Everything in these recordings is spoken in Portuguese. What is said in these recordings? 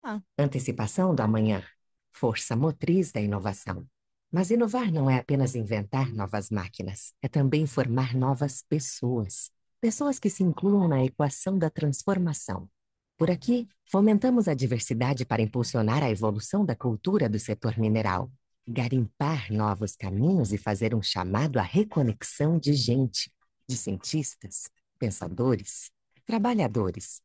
Ah, Antecipação do amanhã, força motriz da inovação. Mas inovar não é apenas inventar novas máquinas, é também formar novas pessoas. Pessoas que se incluam na equação da transformação. Por aqui, fomentamos a diversidade para impulsionar a evolução da cultura do setor mineral, garimpar novos caminhos e fazer um chamado à reconexão de gente, de cientistas, pensadores, trabalhadores.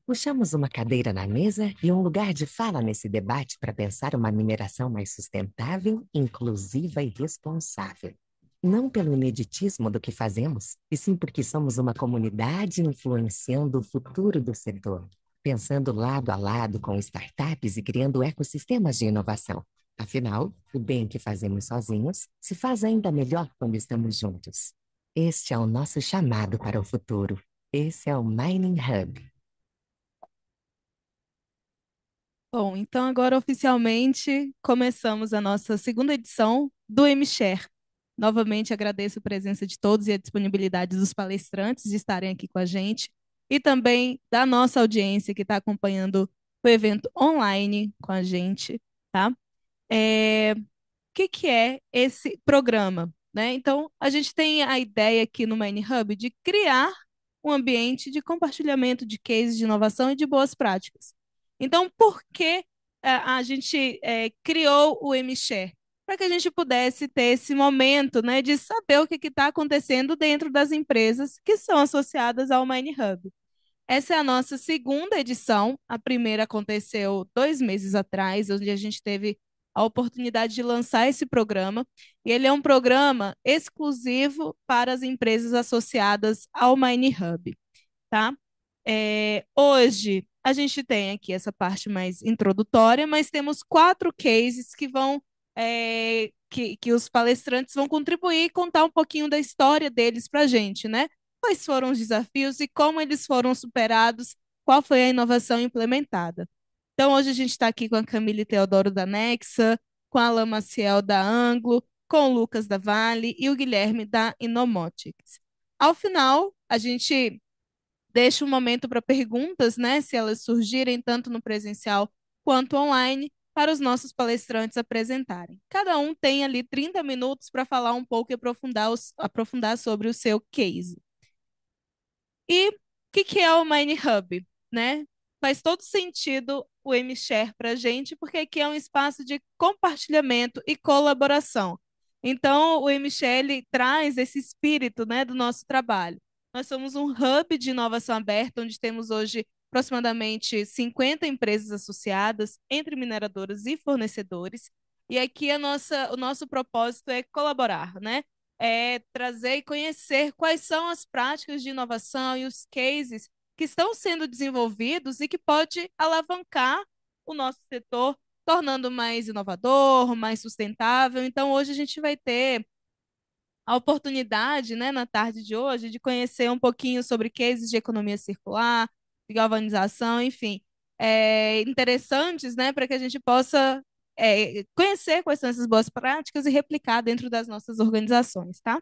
Puxamos uma cadeira na mesa e um lugar de fala nesse debate para pensar uma mineração mais sustentável, inclusiva e responsável. Não pelo ineditismo do que fazemos, e sim porque somos uma comunidade influenciando o futuro do setor, pensando lado a lado com startups e criando ecossistemas de inovação. Afinal, o bem que fazemos sozinhos se faz ainda melhor quando estamos juntos. Este é o nosso chamado para o futuro. Esse é o Mining Hub. bom, então agora oficialmente começamos a nossa segunda edição do MShare. Novamente agradeço a presença de todos e a disponibilidade dos palestrantes de estarem aqui com a gente e também da nossa audiência que está acompanhando o evento online com a gente, tá? O que é esse programa, né? Então, a gente tem a ideia aqui no Mine Hub de criar um ambiente de compartilhamento de cases de inovação e de boas práticas. Então, por que a gente criou o MShare? Para que a gente pudesse ter esse momento, né, de saber o que está acontecendo dentro das empresas que são associadas ao Mine Hub. Essa é a nossa segunda edição. A primeira aconteceu 2 meses atrás, onde a gente teve a oportunidade de lançar esse programa. E ele é um programa exclusivo para as empresas associadas ao Mine Hub, tá? Hoje a gente tem aqui essa parte mais introdutória, mas temos 4 cases que vão que os palestrantes vão contribuir e contar um pouquinho da história deles para a gente, né? Quais foram os desafios e como eles foram superados, qual foi a inovação implementada. Então, hoje a gente está aqui com a Camille Teodoro da Nexa, com a Alain Maciel da Anglo, com o Lucas da Vale e o Guilherme da Inomotics. Ao final, a gente deixa um momento para perguntas, né, se elas surgirem tanto no presencial quanto online, para os nossos palestrantes apresentarem. Cada um tem ali 30 minutos para falar um pouco e aprofundar sobre o seu case. E o que é o Mine Hub, né? Faz todo sentido o MShare para a gente, porque aqui é um espaço de compartilhamento e colaboração. Então, o MShare ele traz esse espírito, né, do nosso trabalho. Nós somos um hub de inovação aberta, onde temos hoje aproximadamente 50 empresas associadas, entre mineradoras e fornecedores. E aqui o nosso propósito é colaborar, né? Trazer e conhecer quais são as práticas de inovação e os cases que estão sendo desenvolvidos e que pode alavancar o nosso setor, tornando mais inovador, mais sustentável. Então, hoje a gente vai ter a oportunidade, né, na tarde de hoje, de conhecer um pouquinho sobre cases de economia circular, de galvanização, enfim, interessantes, né, para que a gente possa conhecer quais são essas boas práticas e replicar dentro das nossas organizações, tá?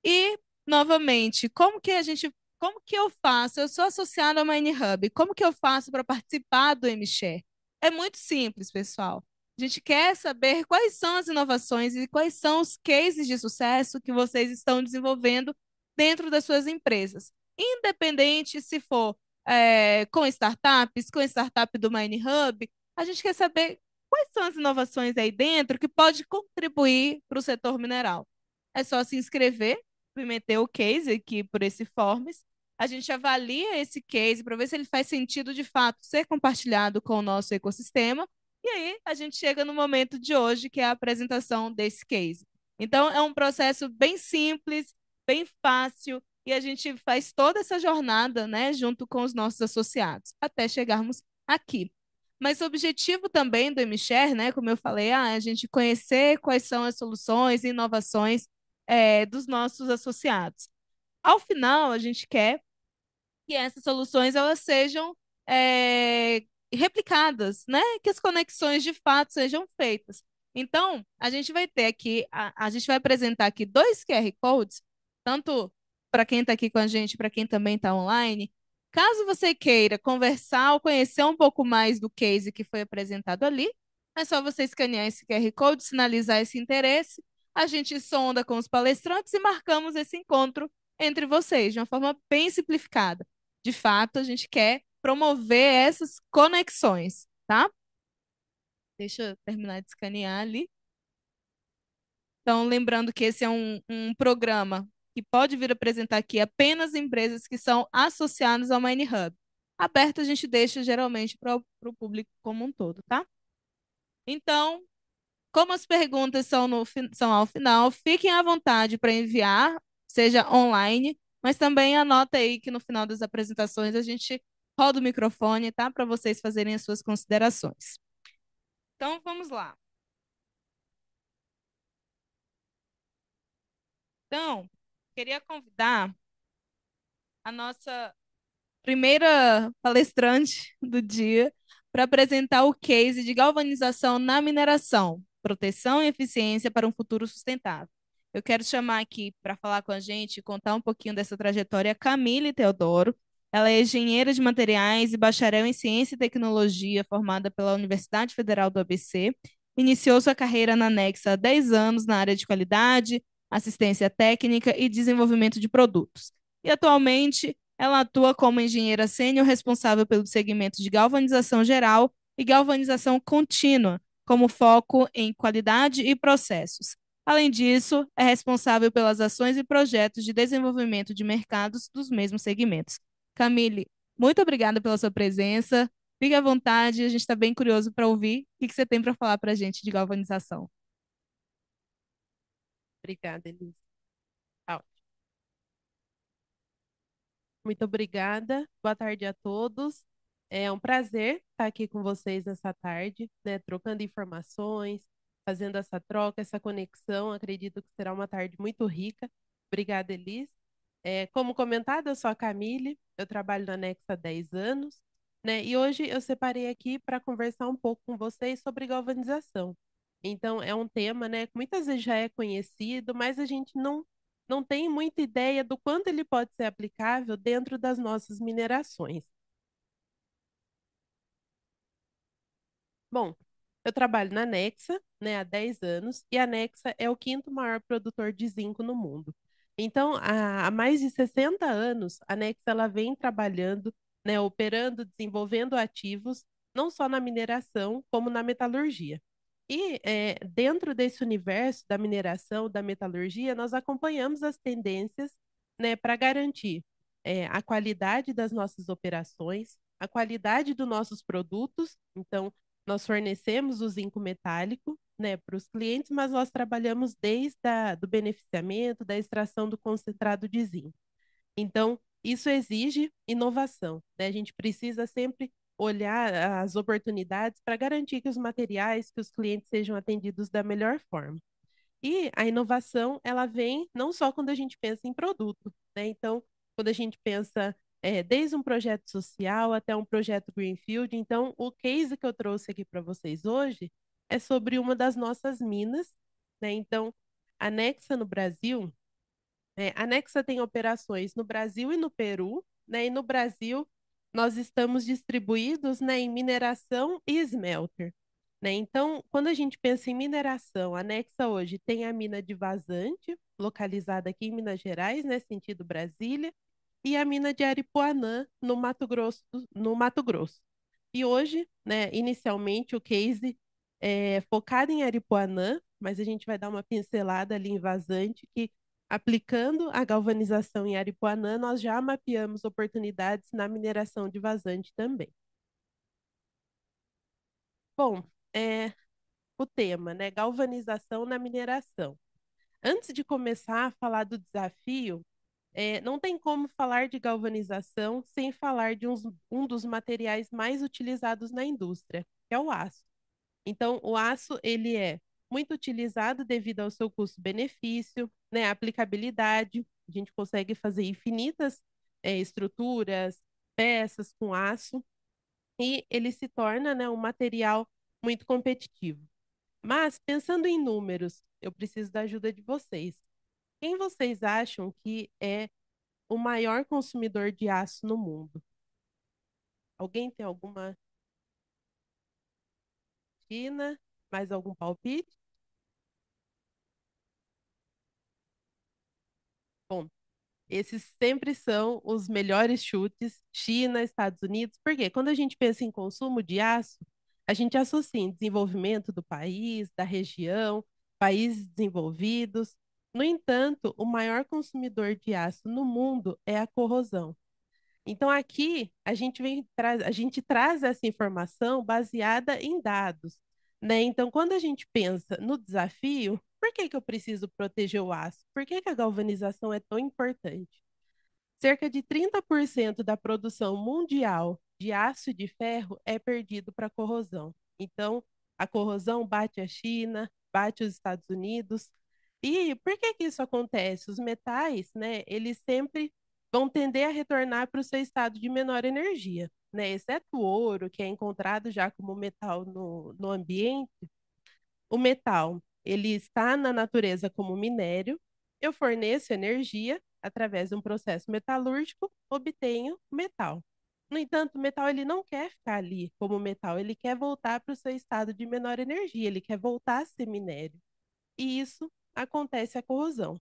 E, novamente, como que eu faço? Eu sou associada ao Mine Hub. Como que eu faço para participar do MShare? É muito simples, pessoal. A gente quer saber quais são as inovações e quais são os cases de sucesso que vocês estão desenvolvendo dentro das suas empresas. Independente se for com startups, com startup do Mine Hub, a gente quer saber quais são as inovações aí dentro que pode contribuir para o setor mineral. É só se inscrever, submeter o case aqui por esse Forms. A gente avalia esse case para ver se ele faz sentido de fato ser compartilhado com o nosso ecossistema. E aí a gente chega no momento de hoje, que é a apresentação desse case. Então, é um processo bem simples, bem fácil, e a gente faz toda essa jornada, né, junto com os nossos associados, até chegarmos aqui. Mas o objetivo também do MShare, né, como eu falei, é a gente conhecer quais são as soluções e inovações dos nossos associados. Ao final, a gente quer que essas soluções elas sejam replicadas, né? Que as conexões de fato sejam feitas. Então, a gente vai ter aqui, a gente vai apresentar aqui 2 QR Codes, tanto para quem está aqui com a gente, para quem também está online, Caso você queira conversar ou conhecer um pouco mais do case que foi apresentado ali, é só você escanear esse QR Code, sinalizar esse interesse, a gente sonda com os palestrantes e marcamos esse encontro entre vocês de uma forma bem simplificada. De fato, a gente quer promover essas conexões, tá? Deixa eu terminar de escanear ali. Então, lembrando que esse é um programa que pode vir apresentar aqui apenas empresas que são associadas ao Mine Hub. Aberto a gente deixa geralmente para o público como um todo, tá? Então, como as perguntas são, são ao final, fiquem à vontade para enviar, seja online, mas também anota aí que no final das apresentações a gente roda o microfone, tá? Para vocês fazerem as suas considerações. Então, vamos lá. Então, queria convidar a nossa primeira palestrante do dia para apresentar o case de galvanização na mineração, proteção e eficiência para um futuro sustentável. Eu quero chamar aqui para falar com a gente e contar um pouquinho dessa trajetória a Camille Teodoro. Ela é engenheira de materiais e bacharel em ciência e tecnologia, formada pela Universidade Federal do ABC. Iniciou sua carreira na Nexa há 10 anos na área de qualidade, assistência técnica e desenvolvimento de produtos. E atualmente ela atua como engenheira sênior responsável pelo segmento de galvanização geral e galvanização contínua, como foco em qualidade e processos. Além disso, é responsável pelas ações e projetos de desenvolvimento de mercados dos mesmos segmentos. Camille, muito obrigada pela sua presença. Fique à vontade, a gente está bem curioso para ouvir o que você tem para falar para a gente de galvanização. Obrigada, Elisa. Tá. Muito obrigada. Boa tarde a todos. É um prazer estar aqui com vocês nessa tarde, né, trocando informações, fazendo essa troca, essa conexão. Acredito que será uma tarde muito rica. Obrigada, Elis. Como comentado, eu sou a Camille, eu trabalho na Nexa há 10 anos, né, e hoje eu separei aqui para conversar um pouco com vocês sobre galvanização. Então, é um tema, né, que muitas vezes já é conhecido, mas a gente não tem muita ideia do quanto ele pode ser aplicável dentro das nossas minerações. Bom, eu trabalho na Nexa, né, há 10 anos, e a Nexa é o quinto maior produtor de zinco no mundo. Então, há mais de 60 anos, a Nexa ela vem trabalhando, né, operando, desenvolvendo ativos, não só na mineração, como na metalurgia. E dentro desse universo da mineração, da metalurgia, nós acompanhamos as tendências, né, para garantir a qualidade das nossas operações, a qualidade dos nossos produtos. Então, nós fornecemos o zinco metálico, né, para os clientes, mas nós trabalhamos desde do beneficiamento, da extração do concentrado de zinco. Então, isso exige inovação, né? A gente precisa sempre olhar as oportunidades para garantir que os materiais, que os clientes sejam atendidos da melhor forma. E a inovação, ela vem não só quando a gente pensa em produto, né? Então, quando a gente pensa desde um projeto social até um projeto Greenfield. Então, o case que eu trouxe aqui para vocês hoje é sobre uma das nossas minas, né? Então, a Nexa no Brasil, a Nexa tem operações no Brasil e no Peru, né? E no Brasil, nós estamos distribuídos, né, em mineração e smelter. Né? Então, quando a gente pensa em mineração, a Nexa hoje tem a mina de Vazante, localizada aqui em Minas Gerais, né, sentido Brasília, e a mina de Aripuanã, no Mato Grosso, no Mato Grosso. E hoje, né, inicialmente, o case é focado em Aripuanã, mas a gente vai dar uma pincelada ali em Vazante, que aplicando a galvanização em Aripuanã, nós já mapeamos oportunidades na mineração de Vazante também. Bom, o tema, né? Galvanização na mineração. Antes de começar a falar do desafio, não tem como falar de galvanização sem falar de um dos materiais mais utilizados na indústria, que é o aço. Então, o aço ele é muito utilizado devido ao seu custo-benefício, né? Aplicabilidade. A gente consegue fazer infinitas estruturas, peças com aço e ele se torna, né, um material muito competitivo. Mas, pensando em números, eu preciso da ajuda de vocês. Quem vocês acham que é o maior consumidor de aço no mundo? Alguém tem alguma China? Mais algum palpite? Bom, esses sempre são os melhores chutes, China, Estados Unidos, porque quando a gente pensa em consumo de aço, a gente associa em desenvolvimento do país, da região, países desenvolvidos. No entanto, o maior consumidor de aço no mundo é a corrosão. Então, aqui a gente traz essa informação baseada em dados, né? Então, quando a gente pensa no desafio, por que que eu preciso proteger o aço? Por que que a galvanização é tão importante? Cerca de 30% da produção mundial de aço e de ferro é perdido para corrosão. Então, a corrosão bate a China, bate os Estados Unidos. E por que que isso acontece? Os metais, né, eles sempre vão tender a retornar para o seu estado de menor energia, né? Exceto o ouro, que é encontrado já como metal no ambiente, o metal, ele está na natureza como minério. Eu forneço energia através de um processo metalúrgico, obtenho metal. No entanto, o metal ele não quer ficar ali como metal, ele quer voltar para o seu estado de menor energia, ele quer voltar a ser minério. E isso acontece a corrosão,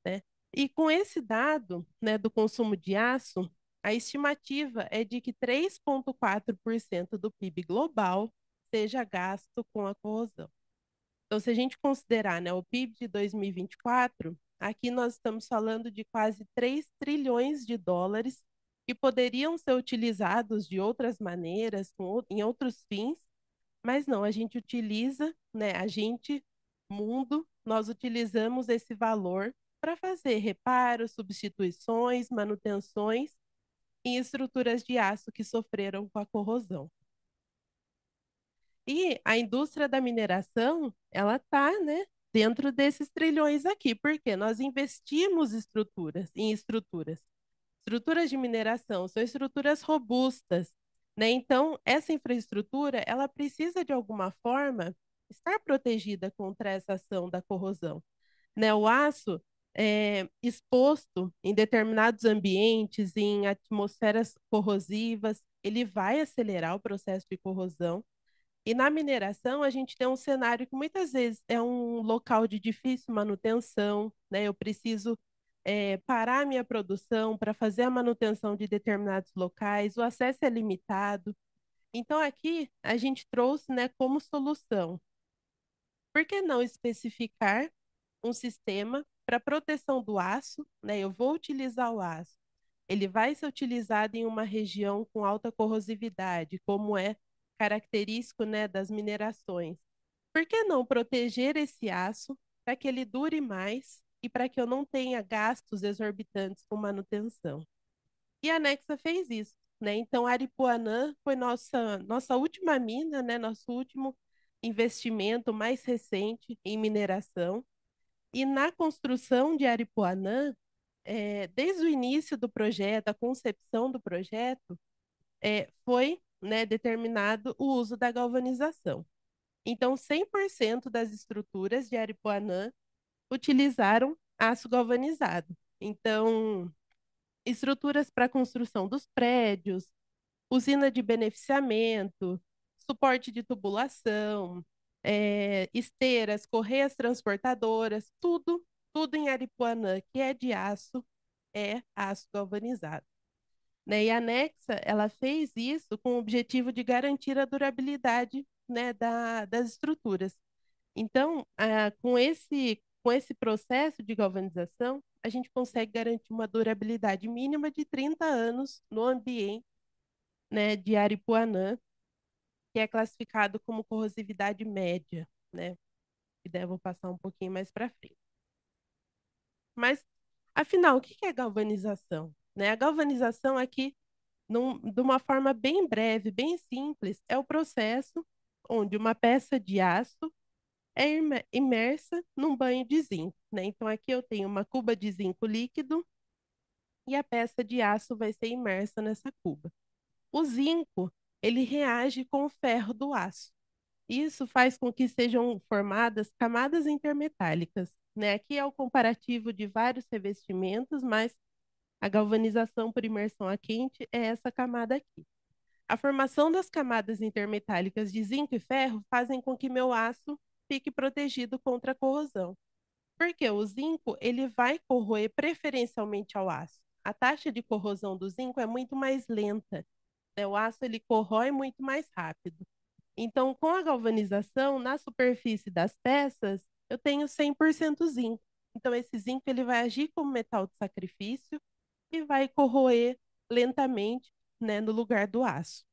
né? E com esse dado, né, do consumo de aço, a estimativa é de que 3,4% do PIB global seja gasto com a corrosão. Então, se a gente considerar, né, o PIB de 2024, aqui nós estamos falando de quase 3 trilhões de dólares que poderiam ser utilizados de outras maneiras, em outros fins, mas não, a gente utiliza, né, a gente, mundo, nós utilizamos esse valor para fazer reparos, substituições, manutenções em estruturas de aço que sofreram com a corrosão. E a indústria da mineração, ela está, né, dentro desses trilhões aqui, porque nós investimos em estruturas. Estruturas de mineração são estruturas robustas, né? Então, essa infraestrutura, ela precisa de alguma forma estar protegida contra essa ação da corrosão, né? O aço é exposto em determinados ambientes, em atmosferas corrosivas, ele vai acelerar o processo de corrosão. E na mineração, a gente tem um cenário que muitas vezes é um local de difícil manutenção, né? Eu preciso parar a minha produção para fazer a manutenção de determinados locais, o acesso é limitado. Então, aqui a gente trouxe, né, como solução. Por que não especificar um sistema para proteção do aço, né? Eu vou utilizar o aço. Ele vai ser utilizado em uma região com alta corrosividade, como é característico, né, das minerações. Por que não proteger esse aço para que ele dure mais e para que eu não tenha gastos exorbitantes com manutenção? E a Nexa fez isso, né? Então, Aripuanã foi nossa última mina, né? Nosso último investimento mais recente em mineração. E na construção de Aripuanã, desde o início do projeto, a concepção do projeto, foi, né, determinado o uso da galvanização. Então, 100% das estruturas de Aripuanã utilizaram aço galvanizado. Então, estruturas para construção dos prédios, usina de beneficiamento, suporte de tubulação, esteiras, correias transportadoras, tudo em Aripuanã que é de aço, é aço galvanizado. Né? E a Nexa, ela fez isso com o objetivo de garantir a durabilidade, né, das estruturas. Então, com esse processo de galvanização, a gente consegue garantir uma durabilidade mínima de 30 anos no ambiente, né, de Aripuanã, que é classificado como corrosividade média, né? E daí eu vou passar um pouquinho mais para frente. Mas, afinal, o que é galvanização? Né? A galvanização aqui, de uma forma bem breve, bem simples, é o processo onde uma peça de aço é imersa num banho de zinco, né? Então, aqui eu tenho uma cuba de zinco líquido e a peça de aço vai ser imersa nessa cuba. O zinco, ele reage com o ferro do aço. Isso faz com que sejam formadas camadas intermetálicas, né? Aqui é o comparativo de vários revestimentos, mas a galvanização por imersão a quente é essa camada aqui. A formação das camadas intermetálicas de zinco e ferro fazem com que meu aço fique protegido contra a corrosão. Porque o zinco, ele vai corroer preferencialmente ao aço. A taxa de corrosão do zinco é muito mais lenta, né? O aço ele corrói muito mais rápido. Então, com a galvanização, na superfície das peças, eu tenho 100% zinco. Então, esse zinco ele vai agir como metal de sacrifício e vai corroer lentamente, né, no lugar do aço.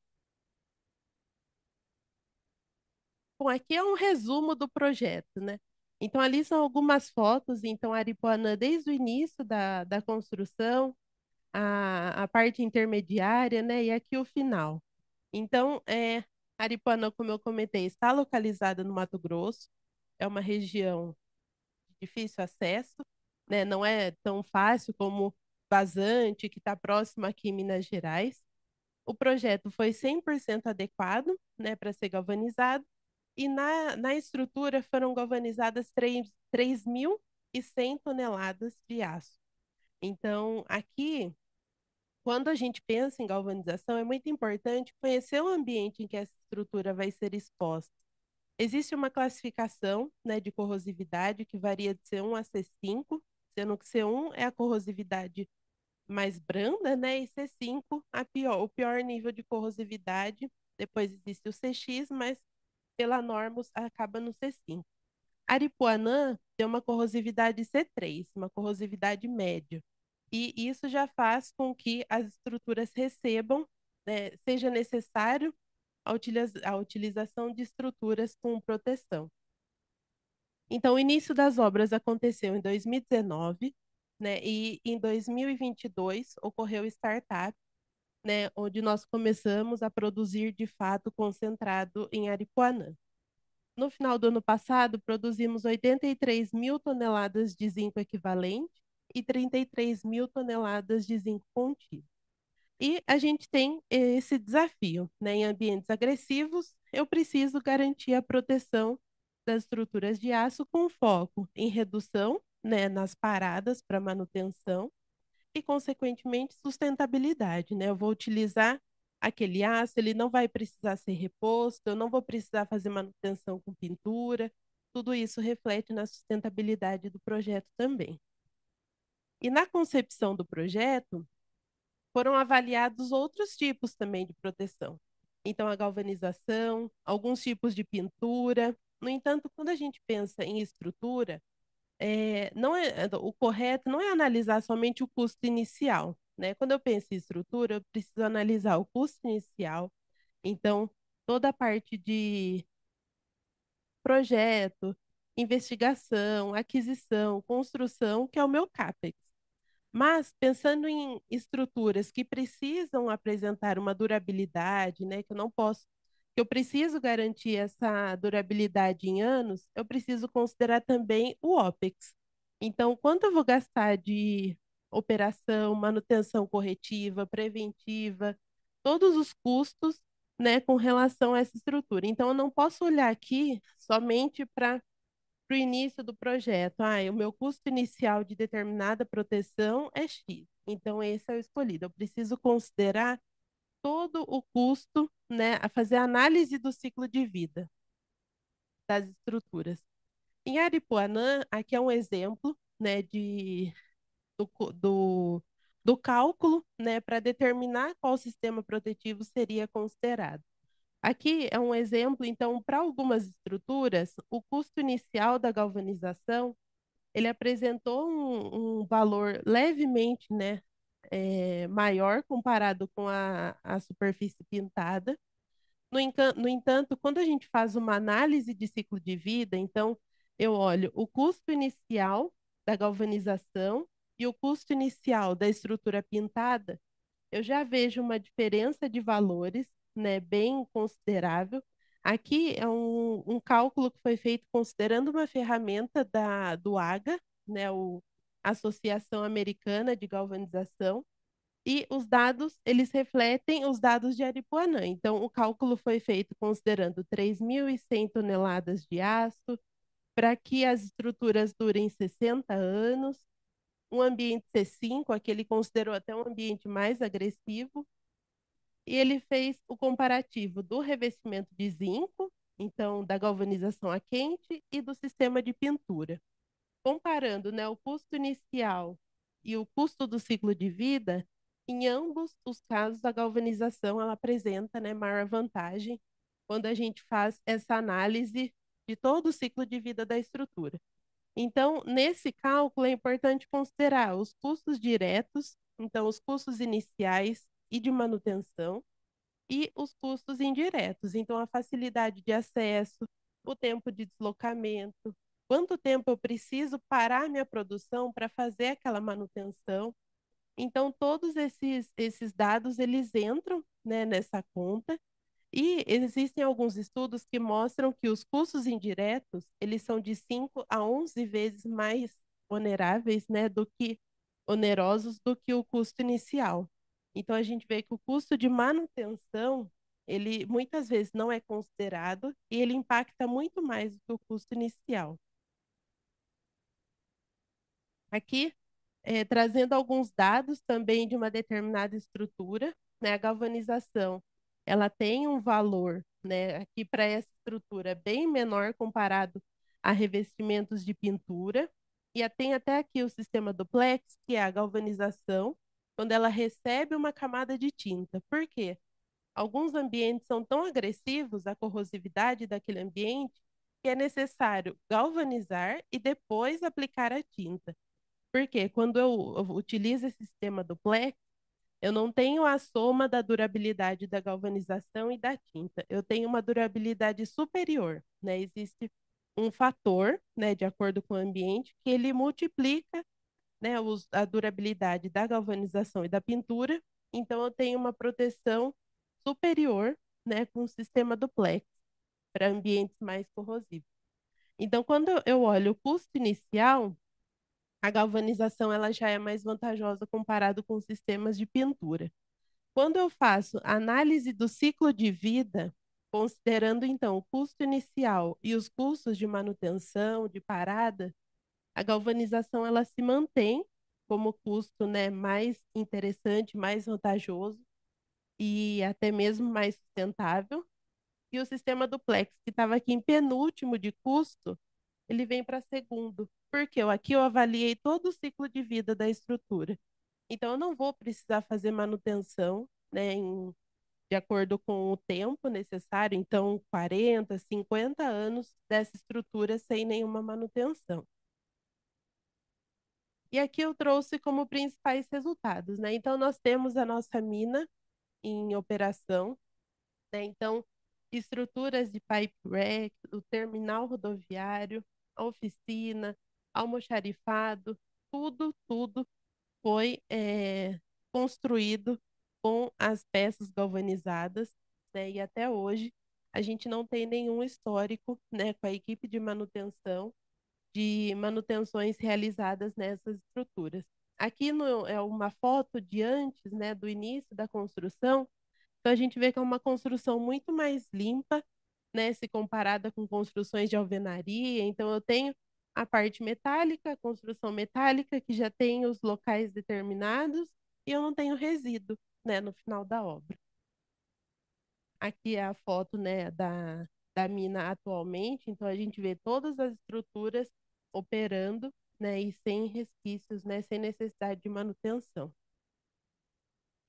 Bom, aqui é um resumo do projeto, né? Então, ali são algumas fotos. Então, Aripuanã, desde o início da construção, a parte intermediária, né? E aqui o final. Então, Aripuanã, como eu comentei, está localizada no Mato Grosso. É uma região de difícil acesso, né? Não é tão fácil como Vazante, que está próximo aqui em Minas Gerais. O projeto foi 100% adequado, né, para ser galvanizado, e na estrutura foram galvanizadas 3.100 toneladas de aço. Então, aqui, quando a gente pensa em galvanização, é muito importante conhecer o ambiente em que essa estrutura vai ser exposta. Existe uma classificação, né, de corrosividade que varia de C1 a C5, sendo que C1 é a corrosividade mais branda, né? E C5, o pior nível de corrosividade. Depois existe o CX, mas pela norma acaba no C5. Aripuanã tem uma corrosividade C3, uma corrosividade média. E isso já faz com que as estruturas recebam, né, seja necessário a utilização de estruturas com proteção. Então, o início das obras aconteceu em 2019, né, e em 2022 ocorreu o startup, né, onde nós começamos a produzir de fato concentrado em Aripuanã. No final do ano passado, produzimos 83 mil toneladas de zinco equivalente e 33 mil toneladas de zinco contido. E a gente tem esse desafio, né? Em ambientes agressivos, eu preciso garantir a proteção das estruturas de aço com foco em redução, né, nas paradas para manutenção e, consequentemente, sustentabilidade, né? Eu vou utilizar aquele aço, ele não vai precisar ser reposto, eu não vou precisar fazer manutenção com pintura. Tudo isso reflete na sustentabilidade do projeto também. E na concepção do projeto, foram avaliados outros tipos também de proteção. Então, a galvanização, alguns tipos de pintura. No entanto, quando a gente pensa em estrutura, não é, o correto não é analisar somente o custo inicial, né? Quando eu penso em estrutura, eu preciso analisar o custo inicial. Então, toda a parte de projeto, investigação, aquisição, construção, que é o meu CAPEX. Mas pensando em estruturas que precisam apresentar uma durabilidade, né, que eu não posso, que eu preciso garantir essa durabilidade em anos, eu preciso considerar também o OPEX. Então, quanto eu vou gastar de operação, manutenção corretiva, preventiva, todos os custos, né, com relação a essa estrutura. Então, eu não posso olhar aqui somente para o início do projeto. Ah, o meu custo inicial de determinada proteção é X. Então, esse é o escolhido. Eu preciso considerar todo o custo, né, a fazer a análise do ciclo de vida das estruturas. Em Aripuanã, aqui é um exemplo, né, do cálculo, né, para determinar qual sistema protetivo seria considerado. Aqui é um exemplo, então, para algumas estruturas, o custo inicial da galvanização ele apresentou um valor levemente, né, maior comparado com a superfície pintada. No entanto, quando a gente faz uma análise de ciclo de vida, então eu olho o custo inicial da galvanização e o custo inicial da estrutura pintada, eu já vejo uma diferença de valores, né, bem considerável. Aqui é um cálculo que foi feito considerando uma ferramenta do AGA, né, Associação Americana de Galvanização, e os dados, eles refletem os dados de Aripuanã. Então, o cálculo foi feito considerando 3.100 toneladas de aço, para que as estruturas durem 60 anos, um ambiente C5, aquele considerou até um ambiente mais agressivo, e ele fez o comparativo do revestimento de zinco, então da galvanização a quente e do sistema de pintura. Comparando, né, o custo inicial e o custo do ciclo de vida, em ambos os casos a galvanização ela apresenta, né, maior vantagem quando a gente faz essa análise de todo o ciclo de vida da estrutura. Então, nesse cálculo é importante considerar os custos diretos, então os custos iniciais e de manutenção, e os custos indiretos, então a facilidade de acesso, o tempo de deslocamento, quanto tempo eu preciso parar minha produção para fazer aquela manutenção. Então, todos esses dados, eles entram, né, nessa conta, e existem alguns estudos que mostram que os custos indiretos, eles são de 5 a 11 vezes mais oneráveis, né, do que onerosos do que o custo inicial. Então a gente vê que o custo de manutenção, ele muitas vezes não é considerado e ele impacta muito mais do que o custo inicial. Aqui, trazendo alguns dados também de uma determinada estrutura, né, a galvanização, ela tem um valor, né, aqui para essa estrutura bem menor comparado a revestimentos de pintura, e tem até aqui o sistema duplex, que é a galvanização, quando ela recebe uma camada de tinta. Por quê? Alguns ambientes são tão agressivos à corrosividade daquele ambiente que é necessário galvanizar e depois aplicar a tinta. Porque quando eu utilizo esse sistema duplex, eu não tenho a soma da durabilidade da galvanização e da tinta. Eu tenho uma durabilidade superior, né? Existe um fator, né, de acordo com o ambiente, que ele multiplica, né, a durabilidade da galvanização e da pintura. Então, eu tenho uma proteção superior, né, com o sistema duplex para ambientes mais corrosivos. Então, quando eu olho o custo inicial, a galvanização ela já é mais vantajosa comparado com sistemas de pintura. Quando eu faço análise do ciclo de vida, considerando então o custo inicial e os custos de manutenção, de parada, a galvanização ela se mantém como custo, né, mais interessante, mais vantajoso e até mesmo mais sustentável. E o sistema duplex, que estava aqui em penúltimo de custo, ele vem para segundo, porque aqui eu avaliei todo o ciclo de vida da estrutura. Então, eu não vou precisar fazer manutenção, né, de acordo com o tempo necessário, então 40, 50 anos dessa estrutura sem nenhuma manutenção. E aqui eu trouxe como principais resultados, né? Então, nós temos a nossa mina em operação, né? Então, estruturas de pipe rack, o terminal rodoviário, a oficina, almoxarifado, tudo foi construído com as peças galvanizadas, né? E até hoje a gente não tem nenhum histórico, né, com a equipe de manutenção de manutenções realizadas nessas estruturas. Aqui é uma foto de antes, né, do início da construção. Então a gente vê que é uma construção muito mais limpa, né, se comparada com construções de alvenaria. Então eu tenho a parte metálica, a construção metálica, que já tem os locais determinados, e eu não tenho resíduo, né, no final da obra. Aqui é a foto, né, da mina atualmente. Então a gente vê todas as estruturas operando, né, e sem resquícios, né, sem necessidade de manutenção.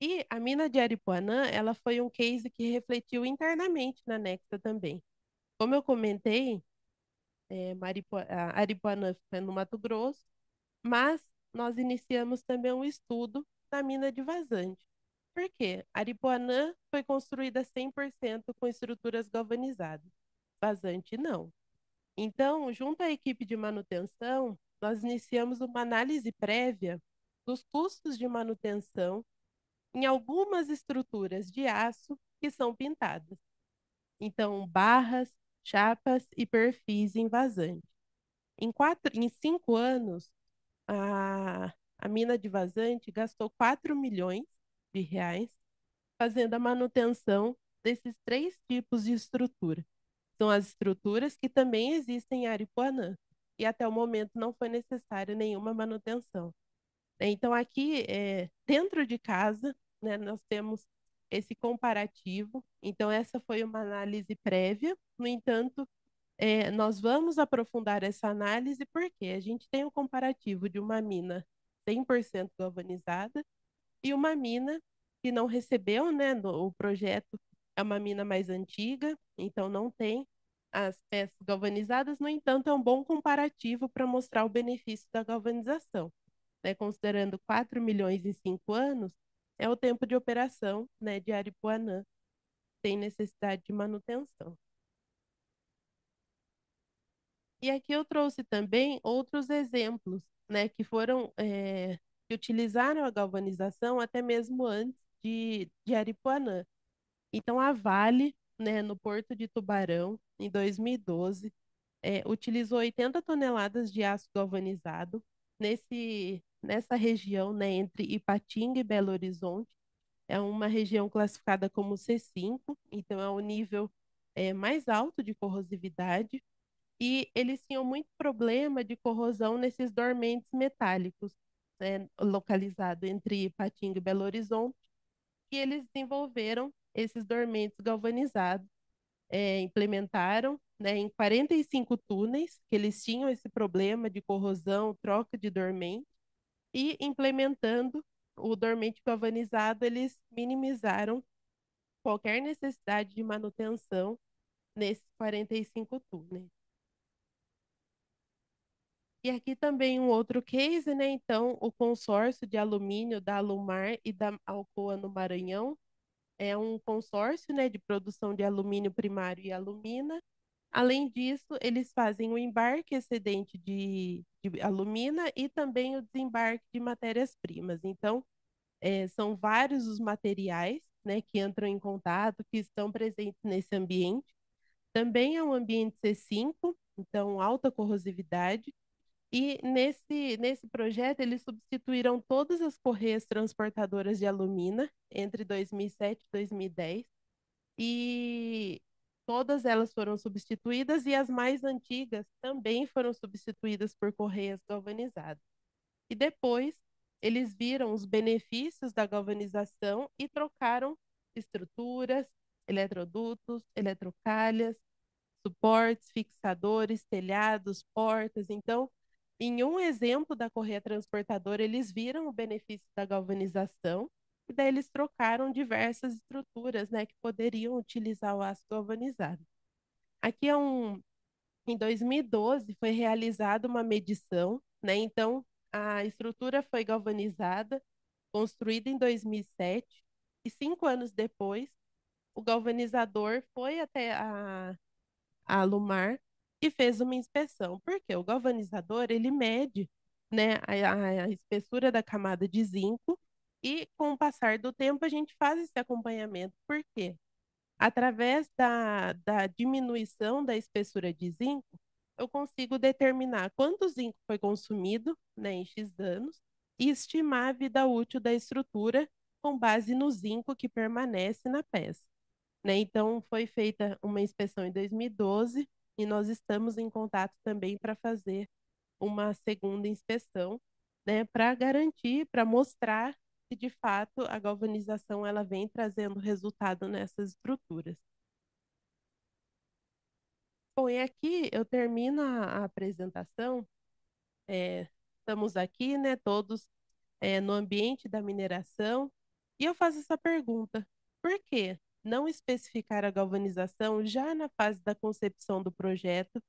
E a mina de Aripuanã, ela foi um case que refletiu internamente na Nexa também. Como eu comentei, a Aripuanã fica no Mato Grosso, mas nós iniciamos também um estudo na mina de Vazante. Por quê? Aripuanã foi construída 100% com estruturas galvanizadas. Vazante não. Então, junto à equipe de manutenção, nós iniciamos uma análise prévia dos custos de manutenção em algumas estruturas de aço que são pintadas. Então, barras, chapas e perfis em vazante. Em 5 anos, a mina de vazante gastou 4 milhões de reais fazendo a manutenção desses 3 tipos de estrutura. São as estruturas que também existem em Aripuanã. E até o momento não foi necessária nenhuma manutenção. Então, aqui, dentro de casa, né, nós temos esse comparativo. Então, essa foi uma análise prévia. No entanto, nós vamos aprofundar essa análise porque a gente tem um comparativo de uma mina 100% galvanizada e uma mina que não recebeu, né, o projeto é uma mina mais antiga, então não tem as peças galvanizadas, no entanto, é um bom comparativo para mostrar o benefício da galvanização, né, considerando 4 milhões em 5 anos, é o tempo de operação, né, de Aripuanã, sem necessidade de manutenção. E aqui eu trouxe também outros exemplos, né, que foram, que utilizaram a galvanização até mesmo antes de Aripuanã. Então, a Vale, né, no Porto de Tubarão, em 2012, utilizou 80 toneladas de aço galvanizado nessa região, né, entre Ipatinga e Belo Horizonte. É uma região classificada como C5, então é o nível mais alto de corrosividade e eles tinham muito problema de corrosão nesses dormentes metálicos, né, localizado entre Ipatinga e Belo Horizonte, e eles desenvolveram esses dormentes galvanizados, implementaram, né, em 45 túneis, que eles tinham esse problema de corrosão, troca de dormente, e implementando o dormente galvanizado, eles minimizaram qualquer necessidade de manutenção nesses 45 túneis. E aqui também um outro case, né? Então, o consórcio de alumínio da Alumar e da Alcoa no Maranhão é um consórcio, né, de produção de alumínio primário e alumina. Além disso, eles fazem o embarque excedente de alumina e também o desembarque de matérias-primas. Então, são vários os materiais, né, que entram em contato, que estão presentes nesse ambiente. Também é um ambiente C5, então alta corrosividade. E nesse projeto, eles substituíram todas as correias transportadoras de alumina entre 2007 e 2010. E todas elas foram substituídas e as mais antigas também foram substituídas por correias galvanizadas. E depois, eles viram os benefícios da galvanização e trocaram estruturas, eletrodutos, eletrocalhas, suportes, fixadores, telhados, portas. Então, em um exemplo da correia transportadora, eles viram o benefício da galvanização e daí eles trocaram diversas estruturas, né, que poderiam utilizar o aço galvanizado. Aqui em 2012 foi realizada uma medição, né? Então a estrutura foi galvanizada, construída em 2007 e 5 anos depois o galvanizador foi até a Alumar e fez uma inspeção, porque o galvanizador ele mede, né, a espessura da camada de zinco e com o passar do tempo a gente faz esse acompanhamento. Por quê? Através da diminuição da espessura de zinco, eu consigo determinar quanto zinco foi consumido, né, em X anos e estimar a vida útil da estrutura com base no zinco que permanece na peça, né? Então, foi feita uma inspeção em 2012 e nós estamos em contato também para fazer uma segunda inspeção, né, para garantir, para mostrar que de fato a galvanização ela vem trazendo resultado nessas estruturas. Bom, e aqui eu termino a apresentação. Estamos aqui, né, todos no ambiente da mineração, e eu faço essa pergunta: por que não especificar a galvanização já na fase da concepção do projeto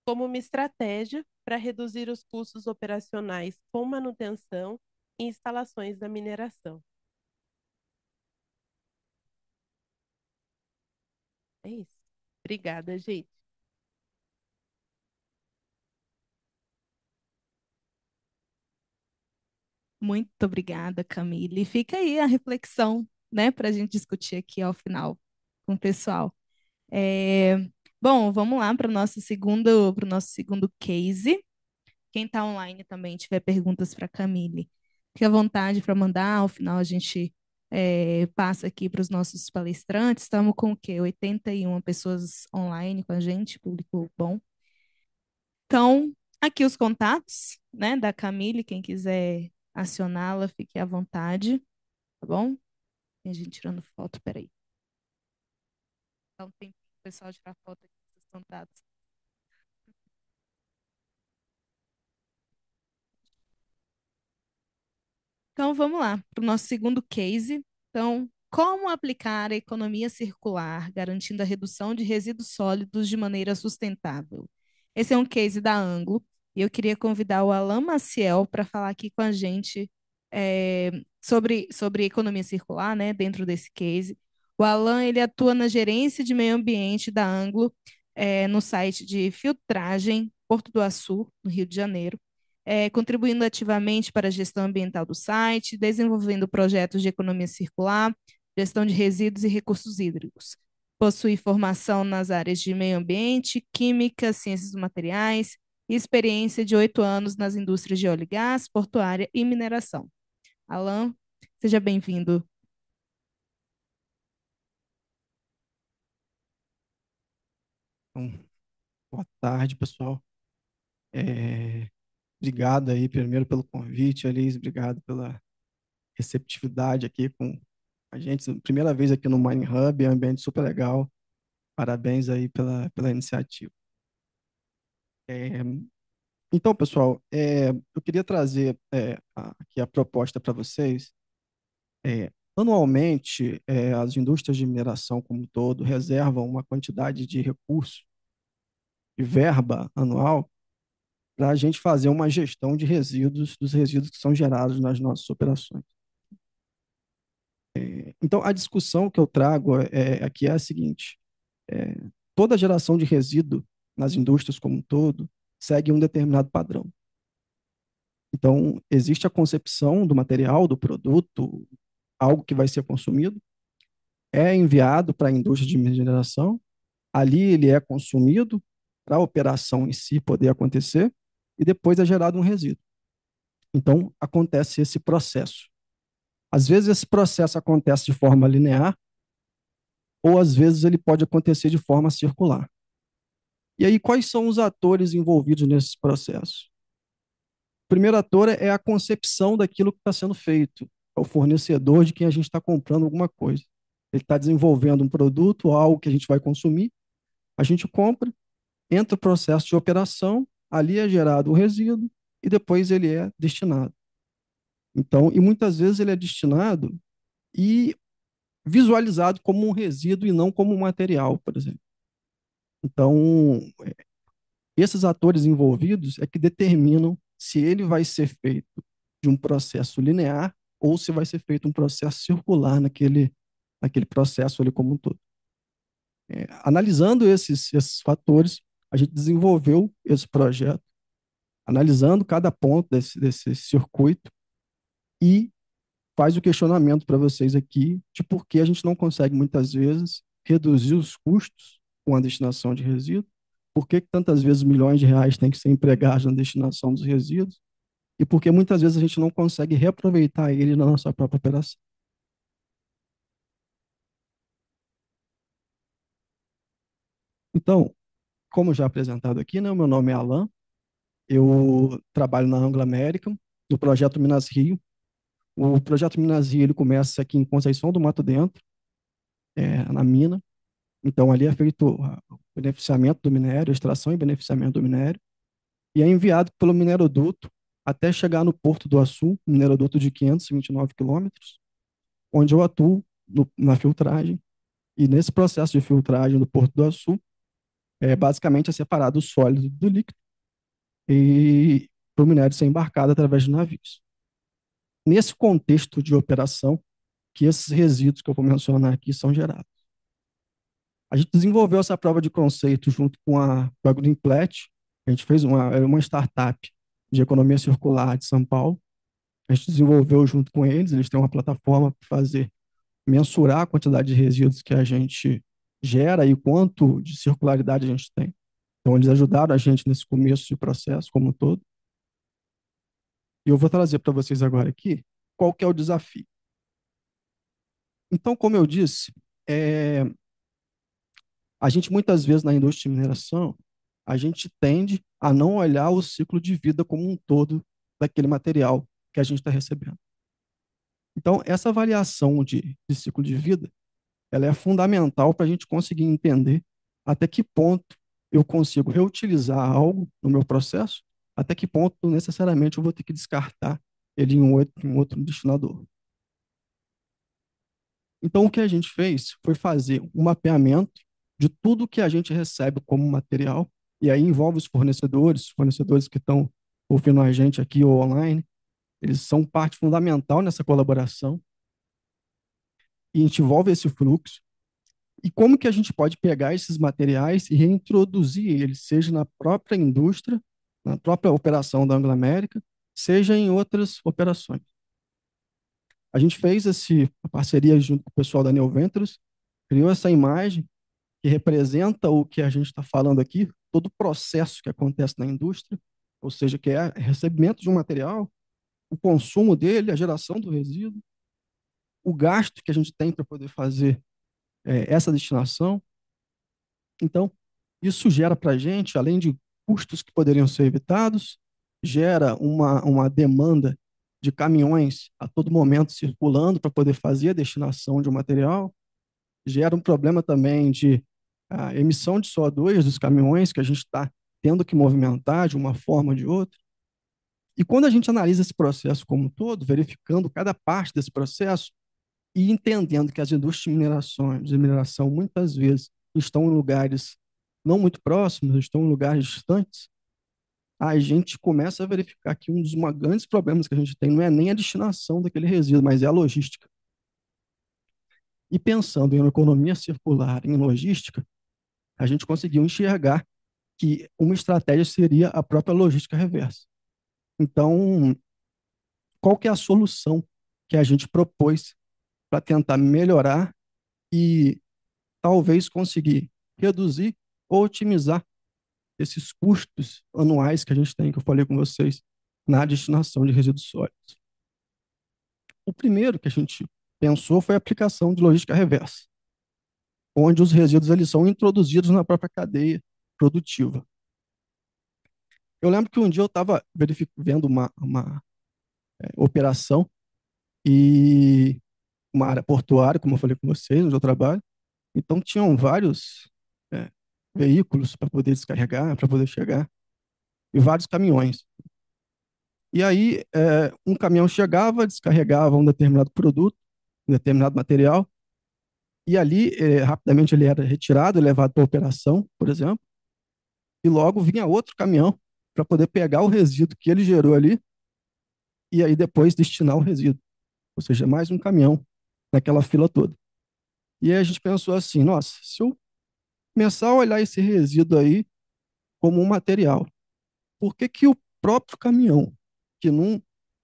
como uma estratégia para reduzir os custos operacionais com manutenção e instalações da mineração? É isso. Obrigada, gente. Muito obrigada, Camille. E fica aí a reflexão, né, para a gente discutir aqui ao final com o pessoal. É, Bom, vamos lá para o nosso segundo case. Quem está online também tiver perguntas para a Camille, fique à vontade para mandar. Ao final a gente passa aqui para os nossos palestrantes. Estamos com o quê? 81 pessoas online com a gente, público bom. Então, aqui os contatos, né, da Camille, quem quiser acioná-la, fique à vontade, tá bom? Tem gente tirando foto, peraí. Então tem pessoal tirar foto aqui, vocês estão dados. Então, vamos lá para o nosso segundo case. Então, como aplicar a economia circular, garantindo a redução de resíduos sólidos de maneira sustentável? Esse é um case da Anglo, e eu queria convidar o Alan Maciel para falar aqui com a gente sobre economia circular, né, dentro desse case. O Alan, ele atua na gerência de meio ambiente da Anglo, no site de filtragem Porto do Açu, no Rio de Janeiro, contribuindo ativamente para a gestão ambiental do site, desenvolvendo projetos de economia circular, gestão de resíduos e recursos hídricos. Possui formação nas áreas de meio ambiente, química, ciências dos materiais e experiência de 8 anos nas indústrias de óleo e gás, portuária e mineração. Alan, seja bem-vindo. Então, boa tarde, pessoal. Obrigado aí, primeiro, pelo convite, Alice. Obrigado pela receptividade aqui com a gente. Primeira vez aqui no Mining Hub, é um ambiente super legal. Parabéns aí pela iniciativa. É, então, pessoal, eu queria trazer aqui a proposta para vocês. Anualmente, as indústrias de mineração como um todo reservam uma quantidade de recursos, de verba anual, para a gente fazer uma gestão de resíduos, dos resíduos que são gerados nas nossas operações. Então, a discussão que eu trago aqui é a seguinte: toda geração de resíduo nas indústrias como um todo segue um determinado padrão. Então, existe a concepção do material, do produto, algo que vai ser consumido, é enviado para a indústria de mineração, ali ele é consumido para a operação em si poder acontecer, e depois é gerado um resíduo. Então, acontece esse processo. Às vezes, esse processo acontece de forma linear, ou às vezes ele pode acontecer de forma circular. E aí, quais são os atores envolvidos nesses processos? O primeiro ator é a concepção daquilo que está sendo feito, é o fornecedor de quem a gente está comprando alguma coisa. Ele está desenvolvendo um produto, algo que a gente vai consumir, a gente compra, entra o processo de operação, ali é gerado o resíduo e depois ele é destinado. Então, e muitas vezes ele é destinado e visualizado como um resíduo e não como um material, por exemplo. Então, esses atores envolvidos é que determinam se ele vai ser feito de um processo linear ou se vai ser feito um processo circular naquele processo ali como um todo. Analisando esses fatores, a gente desenvolveu esse projeto, analisando cada ponto desse circuito e faz o questionamento para vocês aqui de por que a gente não consegue, muitas vezes, reduzir os custos com a destinação de resíduos, por que tantas vezes milhões de reais têm que ser empregados na destinação dos resíduos e por que muitas vezes a gente não consegue reaproveitar ele na nossa própria operação. Então, como já apresentado aqui, né, o meu nome é Alan, eu trabalho na Anglo American, no projeto Minas Rio. O projeto Minas Rio ele começa aqui em Conceição do Mato Dentro, na mina. Então, ali é feito o beneficiamento do minério, a extração e beneficiamento do minério, e é enviado pelo mineroduto até chegar no Porto do Açu, um mineroduto de 529 quilômetros, onde eu atuo na filtragem. E nesse processo de filtragem do Porto do Açu, basicamente é separado o sólido do líquido e para o minério ser embarcado através de navios. Nesse contexto de operação, que esses resíduos que eu vou mencionar aqui são gerados. A gente desenvolveu essa prova de conceito junto com a Greenplat. A gente fez uma startup de economia circular de São Paulo. A gente desenvolveu junto com eles. Eles têm uma plataforma para mensurar a quantidade de resíduos que a gente gera e quanto de circularidade a gente tem. Então, eles ajudaram a gente nesse começo de processo como um todo. E eu vou trazer para vocês agora aqui qual que é o desafio. Então, como eu disse, a gente muitas vezes na indústria de mineração, a gente tende a não olhar o ciclo de vida como um todo daquele material que a gente está recebendo. Então, essa avaliação de ciclo de vida, ela é fundamental para a gente conseguir entender até que ponto eu consigo reutilizar algo no meu processo, até que ponto necessariamente eu vou ter que descartar ele em outro destinador. Então, o que a gente fez foi fazer um mapeamento de tudo que a gente recebe como material, e aí envolve os fornecedores que estão ouvindo a gente aqui ou online, eles são parte fundamental nessa colaboração, e a gente envolve esse fluxo. E como que a gente pode pegar esses materiais e reintroduzir eles, seja na própria indústria, na própria operação da Anglo América, seja em outras operações. A gente fez a parceria junto com o pessoal da Neo Ventures, criou essa imagem que representa o que a gente está falando aqui, todo o processo que acontece na indústria, ou seja, que é recebimento de um material, o consumo dele, a geração do resíduo, o gasto que a gente tem para poder fazer essa destinação. Então, isso gera para a gente, além de custos que poderiam ser evitados, gera uma demanda de caminhões a todo momento circulando para poder fazer a destinação de um material, gera um problema também de emissão de CO2 dos caminhões que a gente está tendo que movimentar de uma forma ou de outra. E quando a gente analisa esse processo como um todo, verificando cada parte desse processo e entendendo que as indústrias de mineração muitas vezes estão em lugares não muito próximos, estão em lugares distantes, a gente começa a verificar que um dos grandes problemas que a gente tem não é nem a destinação daquele resíduo, mas é a logística. E pensando em uma economia circular, em logística, a gente conseguiu enxergar que uma estratégia seria a própria logística reversa. Então, qual que é a solução que a gente propôs para tentar melhorar e talvez conseguir reduzir ou otimizar esses custos anuais que a gente tem, que eu falei com vocês, na destinação de resíduos sólidos? O primeiro que a gente pensou foi a aplicação de logística reversa, onde os resíduos eles são introduzidos na própria cadeia produtiva. Eu lembro que um dia eu estava vendo uma operação e uma área portuária, como eu falei com vocês, onde eu trabalho. Então, tinham vários veículos para poder descarregar, para poder chegar, e vários caminhões. E aí, um caminhão chegava, descarregava um determinado produto, um determinado material, e ali, rapidamente, ele era retirado e levado para a operação, por exemplo, e logo vinha outro caminhão para poder pegar o resíduo que ele gerou ali e aí depois destinar o resíduo. Ou seja, mais um caminhão naquela fila toda. E aí a gente pensou assim, nossa, se eu começar a olhar esse resíduo aí como um material, por que que o próprio caminhão, que não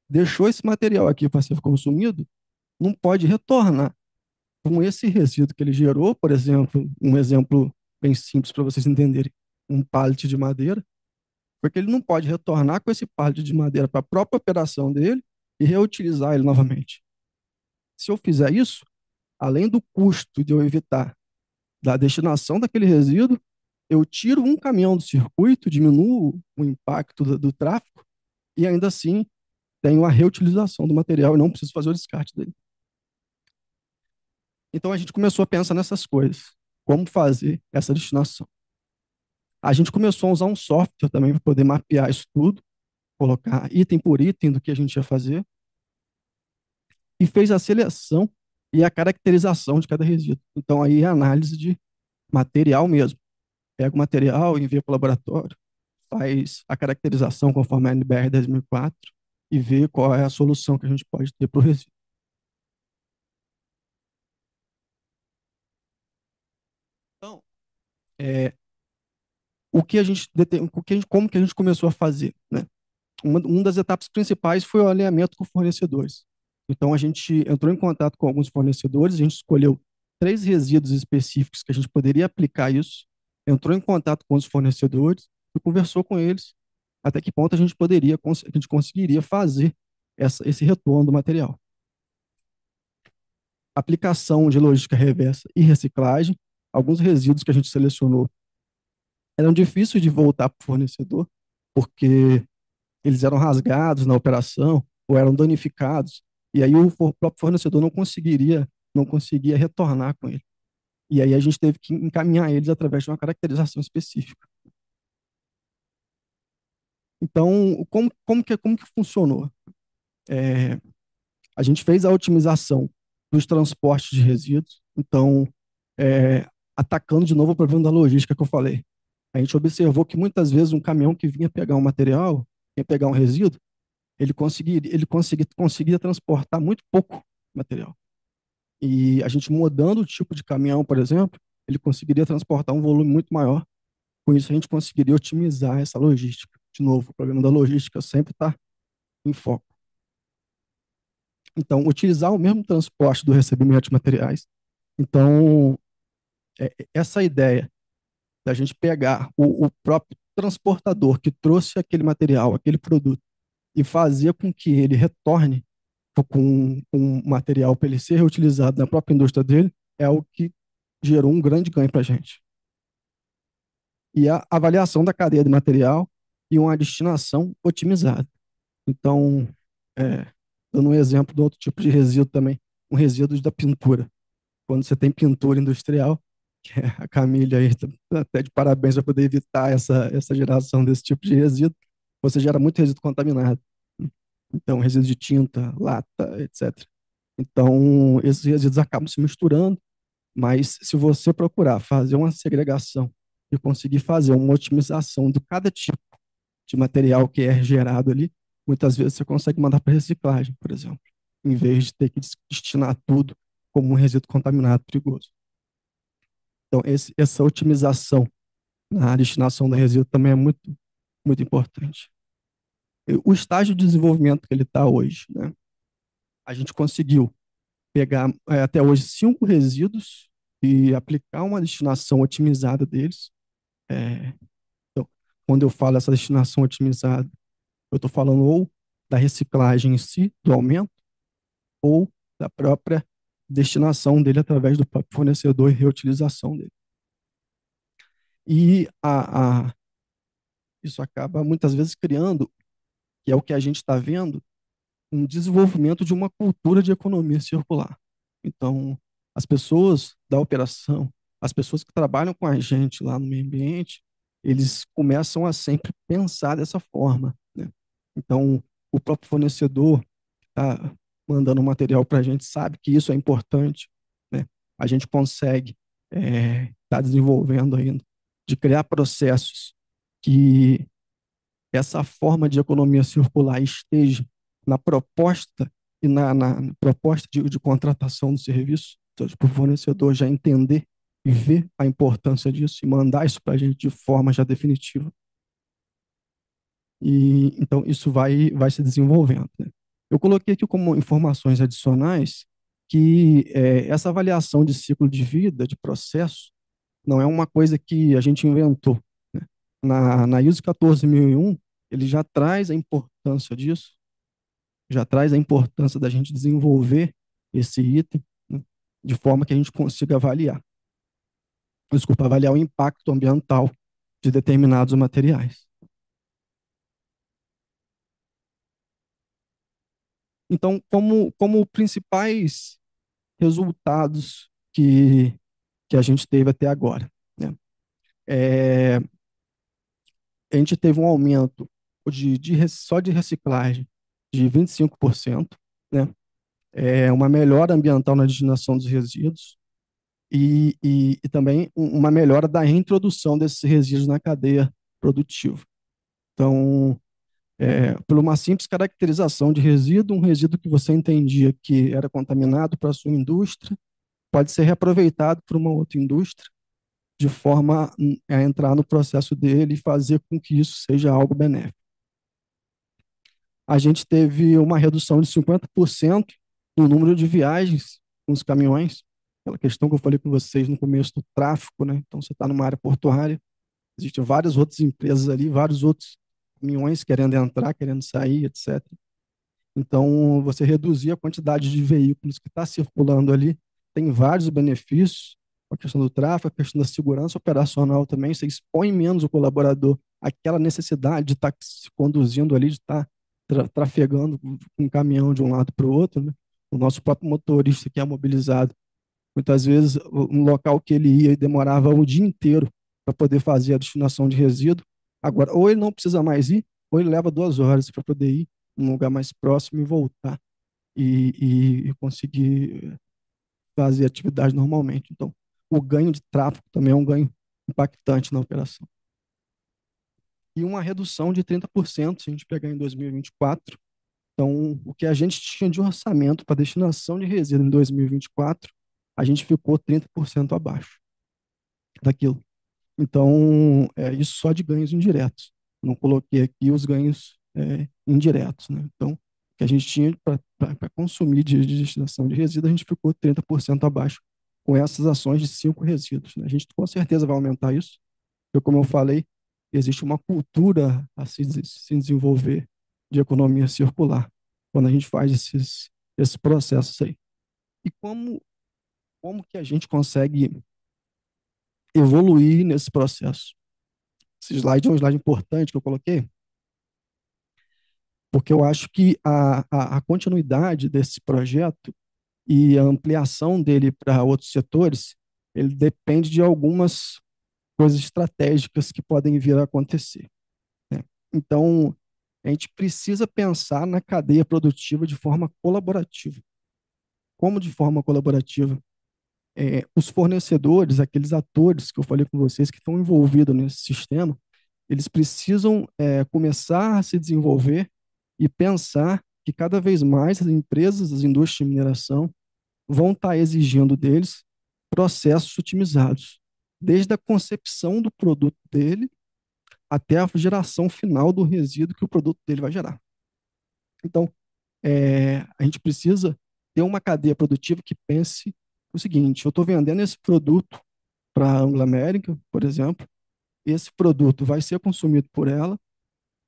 deixou esse material aqui para ser consumido, não pode retornar com esse resíduo que ele gerou? Por exemplo, um exemplo bem simples para vocês entenderem, um pallet de madeira, porque ele não pode retornar com esse pallet de madeira para a própria operação dele e reutilizar ele novamente. Se eu fizer isso, além do custo de eu evitar da destinação daquele resíduo, eu tiro um caminhão do circuito, diminuo o impacto do tráfego e ainda assim tenho a reutilização do material e não preciso fazer o descarte dele. Então a gente começou a pensar nessas coisas, como fazer essa destinação. A gente começou a usar um software também para poder mapear isso tudo, colocar item por item do que a gente ia fazer, e fez a seleção e a caracterização de cada resíduo. Então aí é a análise de material mesmo. Pega o material, envia para o laboratório, faz a caracterização conforme a NBR 2004 e vê qual é a solução que a gente pode ter para o resíduo. Então, como que a gente começou a fazer, né? Uma das etapas principais foi o alinhamento com fornecedores. Então, a gente entrou em contato com alguns fornecedores, a gente escolheu 3 resíduos específicos que a gente poderia aplicar isso, entrou em contato com os fornecedores e conversou com eles até que ponto a gente conseguiria fazer esse retorno do material. Aplicação de logística reversa e reciclagem. Alguns resíduos que a gente selecionou eram difíceis de voltar para o fornecedor, porque eles eram rasgados na operação ou eram danificados, E aí o próprio fornecedor não conseguia retornar com ele. E aí a gente teve que encaminhar eles através de uma caracterização específica. Então, como que funcionou? A gente fez a otimização dos transportes de resíduos. Então, atacando de novo o problema da logística que eu falei. A gente observou que muitas vezes um caminhão que vinha pegar um material, vinha pegar um resíduo, ele conseguia transportar muito pouco material. E a gente mudando o tipo de caminhão, por exemplo, ele conseguiria transportar um volume muito maior. Com isso, a gente conseguiria otimizar essa logística. De novo, o problema da logística sempre está em foco. Então, utilizar o mesmo transporte do recebimento de materiais. Então, essa ideia da gente pegar o próprio transportador que trouxe aquele material, aquele produto, e fazer com que ele retorne com material para ele ser reutilizado na própria indústria dele, é o que gerou um grande ganho para a gente. E a avaliação da cadeia de material e uma destinação otimizada. Então, dando um exemplo de outro tipo de resíduo também, um resíduo da pintura. Quando você tem pintura industrial, que a Camille aí tá até de parabéns para poder evitar essa geração desse tipo de resíduo, você gera muito resíduo contaminado. Então, resíduo de tinta, lata, etc. Então, esses resíduos acabam se misturando, mas se você procurar fazer uma segregação e conseguir fazer uma otimização de cada tipo de material que é gerado ali, muitas vezes você consegue mandar para reciclagem, por exemplo, em vez de ter que destinar tudo como um resíduo contaminado perigoso. Então, essa otimização na destinação do resíduo também é muito, muito importante. O estágio de desenvolvimento que ele está hoje, né? A gente conseguiu pegar até hoje 5 resíduos e aplicar uma destinação otimizada deles. Então, quando eu falo essa destinação otimizada, eu estou falando ou da reciclagem em si, do aumento, ou da própria destinação dele através do próprio fornecedor e reutilização dele. E isso acaba muitas vezes criando, que é o que a gente está vendo, um desenvolvimento de uma cultura de economia circular. Então, as pessoas da operação, as pessoas que trabalham com a gente lá no meio ambiente, eles começam a sempre pensar dessa forma, né? Então, o próprio fornecedor que está mandando material para a gente sabe que isso é importante, né? A gente consegue estar desenvolvendo ainda, de criar processos que essa forma de economia circular esteja na proposta e na proposta de contratação do serviço, para o fornecedor já entender e ver a importância disso e mandar isso para a gente de forma já definitiva. E então isso vai se desenvolvendo, né? Eu coloquei aqui como informações adicionais que essa avaliação de ciclo de vida, de processo, não é uma coisa que a gente inventou, né? Na ISO 14001, ele já traz a importância disso, já traz a importância da gente desenvolver esse item, né, de forma que a gente consiga avaliar o impacto ambiental de determinados materiais. Então, como principais resultados que a gente teve até agora, né? A gente teve um aumento só de reciclagem de 25%, né? Uma melhora ambiental na destinação dos resíduos e também uma melhora da reintrodução desses resíduos na cadeia produtiva. Então, por uma simples caracterização de resíduo, um resíduo que você entendia que era contaminado para a sua indústria, pode ser reaproveitado por uma outra indústria, de forma a entrar no processo dele e fazer com que isso seja algo benéfico. A gente teve uma redução de 50% no número de viagens com os caminhões, aquela questão que eu falei com vocês no começo do tráfego, né? Então, você está numa área portuária, existem várias outras empresas ali, vários outros caminhões querendo entrar, querendo sair, etc. Então, você reduzir a quantidade de veículos que está circulando ali, tem vários benefícios, a questão do tráfego, a questão da segurança operacional também, você expõe menos o colaborador àquela necessidade de estar se conduzindo ali, de estar trafegando com um caminhão de um lado para o outro, né? O nosso próprio motorista que é mobilizado, muitas vezes, um local que ele ia e demorava o dia inteiro para poder fazer a destinação de resíduo, agora, ou ele não precisa mais ir, ou ele leva 2 horas para poder ir num lugar mais próximo e voltar e conseguir fazer a atividade normalmente. Então, o ganho de tráfego também é um ganho impactante na operação. E uma redução de 30% se a gente pegar em 2024. Então, o que a gente tinha de orçamento para destinação de resíduo em 2024, a gente ficou 30% abaixo daquilo. Então, isso só de ganhos indiretos. Não coloquei aqui os ganhos indiretos, né? Então, o que a gente tinha para consumir de destinação de resíduo, a gente ficou 30% abaixo com essas ações de 5 resíduos, né? A gente com certeza vai aumentar isso, porque, como eu falei, existe uma cultura a se desenvolver de economia circular quando a gente faz esses processos aí. E como que a gente consegue evoluir nesse processo? Esse slide é um slide importante que eu coloquei, porque eu acho que a continuidade desse projeto e a ampliação dele para outros setores, ele depende de algumas coisas estratégicas que podem vir a acontecer, né? Então, a gente precisa pensar na cadeia produtiva de forma colaborativa. Como de forma colaborativa? Os fornecedores, aqueles atores que eu falei com vocês que estão envolvidos nesse sistema, eles precisam começar a se desenvolver e pensar que cada vez mais as empresas, as indústrias de mineração, vão estar exigindo deles processos otimizados, desde a concepção do produto dele até a geração final do resíduo que o produto dele vai gerar. Então, a gente precisa ter uma cadeia produtiva que pense o seguinte: eu estou vendendo esse produto para a Anglo American, por exemplo, esse produto vai ser consumido por ela,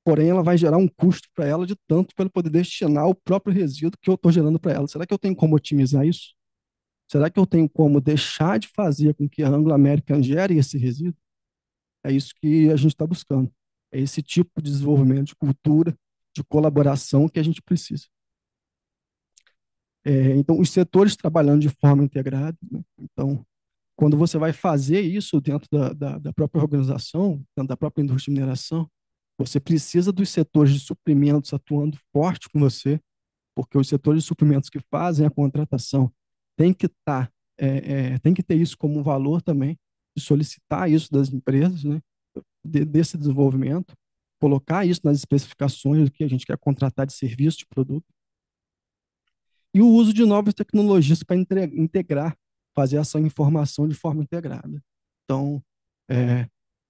porém ela vai gerar um custo para ela de tanto para ela poder destinar o próprio resíduo que eu estou gerando para ela. Será que eu tenho como otimizar isso? Será que eu tenho como deixar de fazer com que a Anglo American gere esse resíduo? É isso que a gente está buscando. É esse tipo de desenvolvimento de cultura, de colaboração que a gente precisa. Então, os setores trabalhando de forma integrada, né? Então, quando você vai fazer isso dentro da própria organização, dentro da própria indústria de mineração, você precisa dos setores de suprimentos atuando forte com você, porque os setores de suprimentos que fazem a contratação têm que tem que ter isso como um valor também, de solicitar isso das empresas, né, desse desenvolvimento, colocar isso nas especificações do que a gente quer contratar de serviço, de produto, e o uso de novas tecnologias para integrar, fazer essa informação de forma integrada. Então,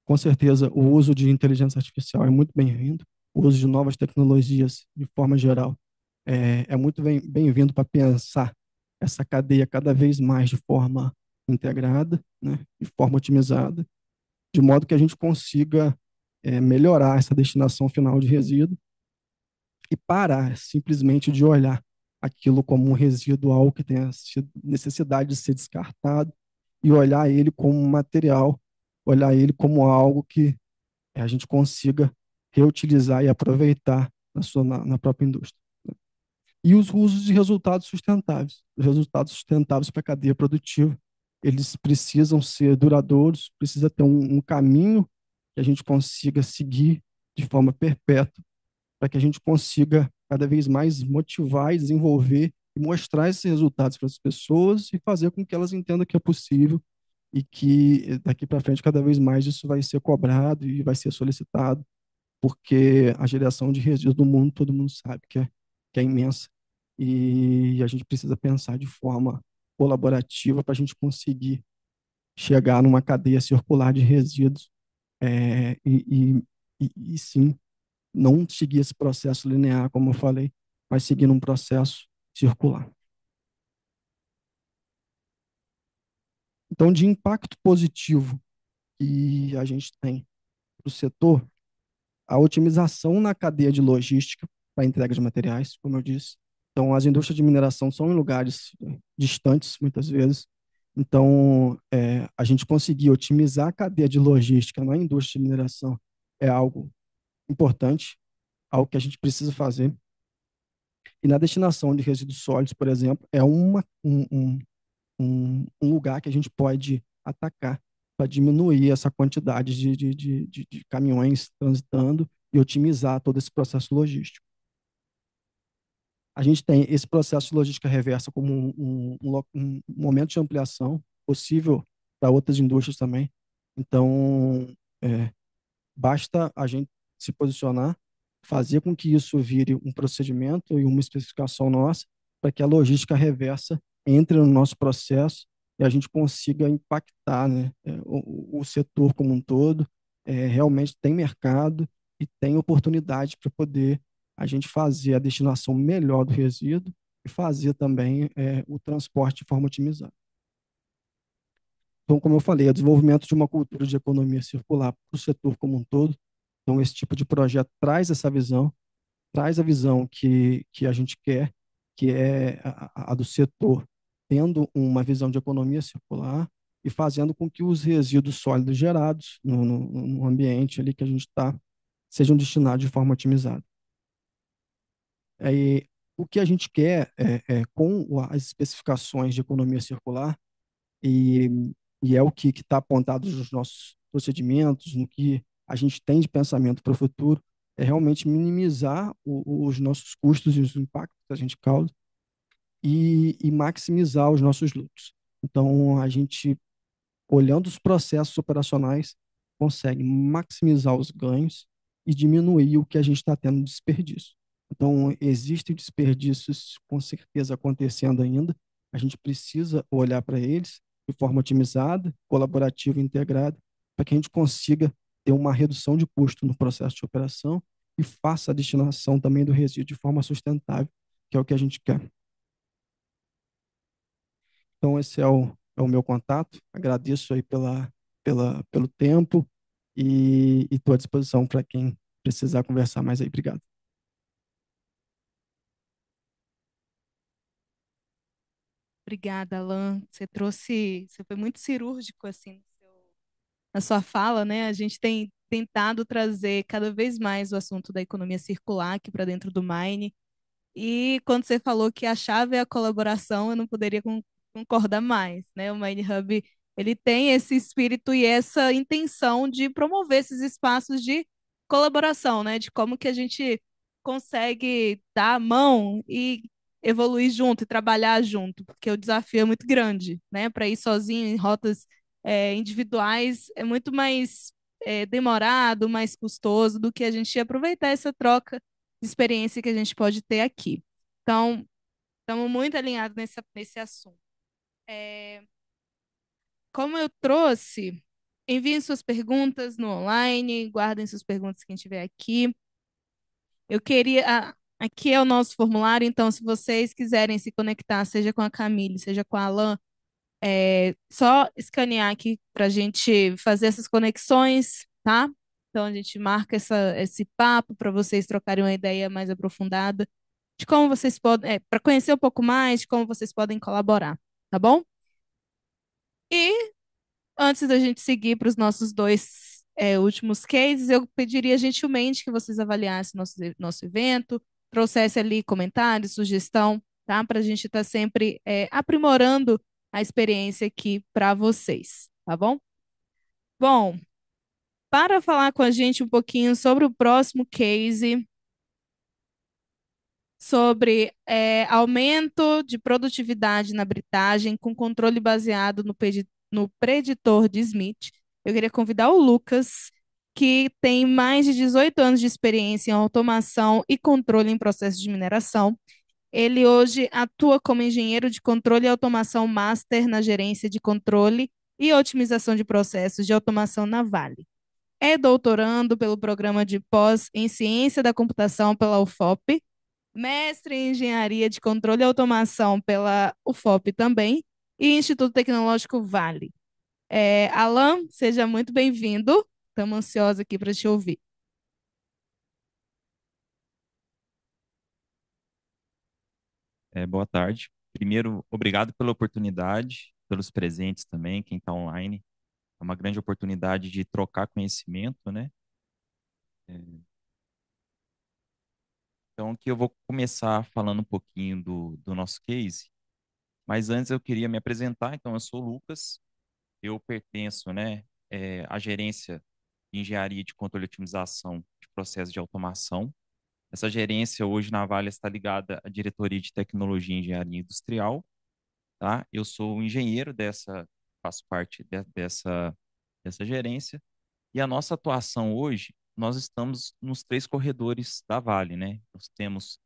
com certeza, o uso de inteligência artificial é muito bem-vindo, o uso de novas tecnologias, de forma geral, é muito bem-vindo para pensar essa cadeia cada vez mais de forma integrada, né, de forma otimizada, de modo que a gente consiga melhorar essa destinação final de resíduo e parar simplesmente de olhar aquilo como um resíduo, algo que tenha necessidade de ser descartado, e olhar ele como um material, olhar ele como algo que a gente consiga reutilizar e aproveitar na própria indústria. E os usos de resultados sustentáveis. Os resultados sustentáveis para a cadeia produtiva, eles precisam ser duradouros, precisa ter um caminho que a gente consiga seguir de forma perpétua, para que a gente consiga cada vez mais motivar e desenvolver e mostrar esses resultados para as pessoas e fazer com que elas entendam que é possível e que daqui para frente cada vez mais isso vai ser cobrado e vai ser solicitado, porque a geração de resíduos do mundo, todo mundo sabe que é imensa, e a gente precisa pensar de forma colaborativa para a gente conseguir chegar numa cadeia circular de resíduos, e sim, não seguir esse processo linear, como eu falei, mas seguir um processo circular. Então, de impacto positivo que a gente tem para o setor, a otimização na cadeia de logística para entrega de materiais, como eu disse. Então, as indústrias de mineração são em lugares distantes, muitas vezes. Então, a gente conseguir otimizar a cadeia de logística na indústria de mineração é algo importante, algo que a gente precisa fazer. E na destinação de resíduos sólidos, por exemplo, é um lugar que a gente pode atacar para diminuir essa quantidade de caminhões transitando e otimizar todo esse processo logístico. A gente tem esse processo de logística reversa como um momento de ampliação possível para outras indústrias também. Então, basta a gente se posicionar, fazer com que isso vire um procedimento e uma especificação nossa, para que a logística reversa entre no nosso processo e a gente consiga impactar, né, o setor como um todo. Realmente tem mercado e tem oportunidade para poder a gente fazer a destinação melhor do resíduo e fazer também o transporte de forma otimizada. Então, como eu falei, o desenvolvimento de uma cultura de economia circular para o setor como um todo. Então, esse tipo de projeto traz essa visão, traz a visão que a gente quer, que é a do setor, tendo uma visão de economia circular e fazendo com que os resíduos sólidos gerados no ambiente ali que a gente está sejam destinados de forma otimizada. E o que a gente quer com as especificações de economia circular e, e é o que está apontado nos nossos procedimentos, no que a gente tem de pensamento para o futuro, é realmente minimizar os nossos custos e os impactos que a gente causa e maximizar os nossos lucros. Então, a gente, olhando os processos operacionais, consegue maximizar os ganhos e diminuir o que a gente está tendo de desperdício. Então, existem desperdícios com certeza acontecendo ainda, a gente precisa olhar para eles de forma otimizada, colaborativa e integrada, para que a gente consiga ter uma redução de custo no processo de operação e faça a destinação também do resíduo de forma sustentável, que é o que a gente quer. Então, esse é o meu contato. Agradeço aí pelo tempo e estou à disposição para quem precisar conversar mais aí. Obrigado. Obrigada, Alan. Você foi muito cirúrgico assim na sua fala, né? A gente tem tentado trazer cada vez mais o assunto da economia circular aqui para dentro do Mine. E quando você falou que a chave é a colaboração, eu não poderia concordar mais, né? O Mind Hub, ele tem esse espírito e essa intenção de promover esses espaços de colaboração, né? De como que a gente consegue dar a mão e evoluir junto e trabalhar junto, porque o desafio é muito grande, né? Para ir sozinho em rotas individuais é muito mais demorado, mais custoso do que a gente aproveitar essa troca de experiência que a gente pode ter aqui. Então, estamos muito alinhados nesse assunto. Como eu trouxe, enviem suas perguntas no online, guardem suas perguntas quem estiver aqui. Eu queria. Aqui é o nosso formulário, então, se vocês quiserem se conectar, seja com a Camille, seja com a Alan, só escanear aqui para a gente fazer essas conexões, tá? Então, a gente marca esse papo para vocês trocarem uma ideia mais aprofundada de como vocês podem, para conhecer um pouco mais de como vocês podem colaborar, tá bom? E antes da gente seguir para os nossos dois últimos cases, eu pediria gentilmente que vocês avaliassem nosso evento, trouxessem ali comentários, sugestão, tá? Para a gente estar sempre aprimorando a experiência aqui para vocês, tá bom? Bom, para falar com a gente um pouquinho sobre o próximo case, sobre aumento de produtividade na britagem com controle baseado no preditor de Smith. Eu queria convidar o Lucas, que tem mais de 18 anos de experiência em automação e controle em processos de mineração. Ele hoje atua como engenheiro de controle e automação master na gerência de controle e otimização de processos de automação na Vale. É doutorando pelo programa de pós em ciência da computação pela UFOP, mestre em engenharia de controle e automação pela UFOP também, e Instituto Tecnológico Vale. Alan, seja muito bem-vindo. Estamos ansiosos aqui para te ouvir. Boa tarde. Primeiro, obrigado pela oportunidade, pelos presentes também, quem está online. É uma grande oportunidade de trocar conhecimento, né? Então, aqui eu vou começar falando um pouquinho do nosso case, mas antes eu queria me apresentar. Então, eu sou o Lucas, eu pertenço, né, à gerência de engenharia de controle e otimização de processos de automação. Essa gerência hoje na Vale está ligada à diretoria de tecnologia e engenharia industrial, tá? Eu sou o engenheiro faço parte dessa gerência, e a nossa atuação hoje, nós estamos nos três corredores da Vale, né? Nós temos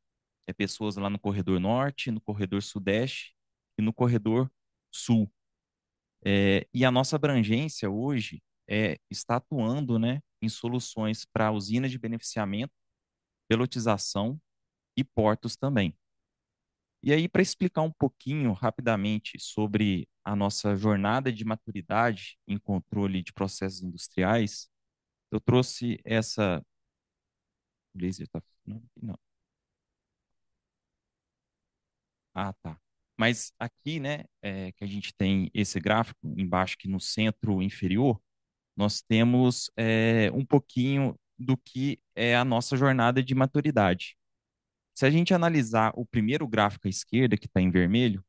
pessoas lá no corredor norte, no corredor sudeste e no corredor sul. E a nossa abrangência hoje está atuando, né, em soluções para usinas de beneficiamento, pelotização e portos também. E aí, para explicar um pouquinho rapidamente sobre a nossa jornada de maturidade em controle de processos industriais, eu trouxe essa. O laser tá. Não. Ah, tá. Mas aqui, né, que a gente tem esse gráfico embaixo, que no centro inferior, nós temos um pouquinho do que é a nossa jornada de maturidade. Se a gente analisar o primeiro gráfico à esquerda, que está em vermelho,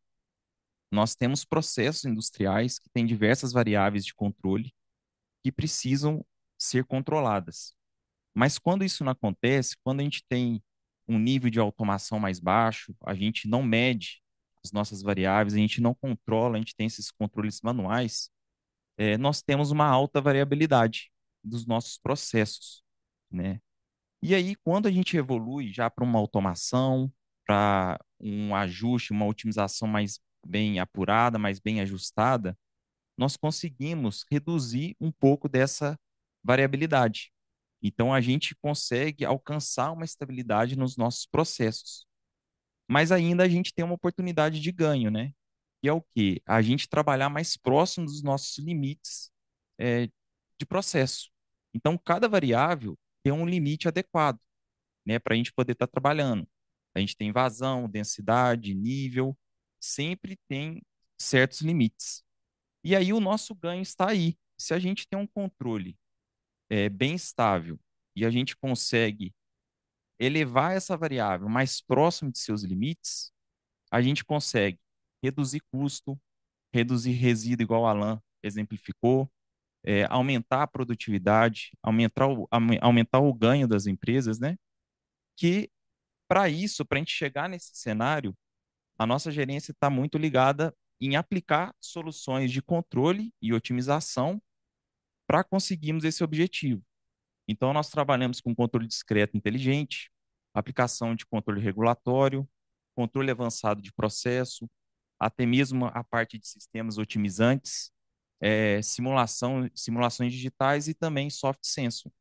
nós temos processos industriais que têm diversas variáveis de controle que precisam ser controladas. Mas quando isso não acontece, quando a gente tem um nível de automação mais baixo, a gente não mede as nossas variáveis, a gente não controla, a gente tem esses controles manuais, nós temos uma alta variabilidade dos nossos processos, né? E aí, quando a gente evolui já para uma automação, para um ajuste, uma otimização mais bem apurada, mais bem ajustada, nós conseguimos reduzir um pouco dessa variabilidade. Então, a gente consegue alcançar uma estabilidade nos nossos processos. Mas ainda a gente tem uma oportunidade de ganho, né? Que é o quê? A gente trabalhar mais próximo dos nossos limites de processo. Então, cada variável tem um limite adequado, né, para a gente poder estar trabalhando. A gente tem vazão, densidade, nível, sempre tem certos limites. E aí o nosso ganho está aí. Se a gente tem um controle bem estável e a gente consegue elevar essa variável mais próximo de seus limites, a gente consegue reduzir custo, reduzir resíduo, igual o Alan exemplificou, aumentar a produtividade, aumentar o ganho das empresas, né? Que para isso, para a gente chegar nesse cenário, a nossa gerência está muito ligada em aplicar soluções de controle e otimização para conseguirmos esse objetivo. Então, nós trabalhamos com controle discreto inteligente, aplicação de controle regulatório, controle avançado de processo, até mesmo a parte de sistemas otimizantes, simulações digitais e também soft sensor.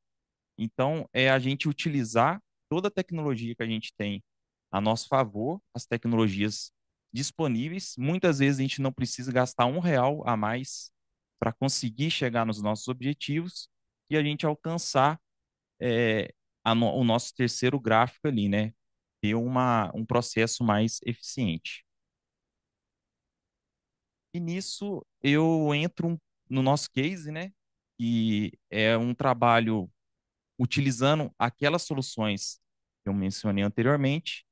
Então, é a gente utilizar toda a tecnologia que a gente tem a nosso favor, as tecnologias disponíveis. Muitas vezes a gente não precisa gastar R$ 1 a mais para conseguir chegar nos nossos objetivos e a gente alcançar o nosso terceiro gráfico ali, né? Ter um processo mais eficiente. E nisso eu entro no nosso case, né? Que é um trabalho utilizando aquelas soluções que eu mencionei anteriormente,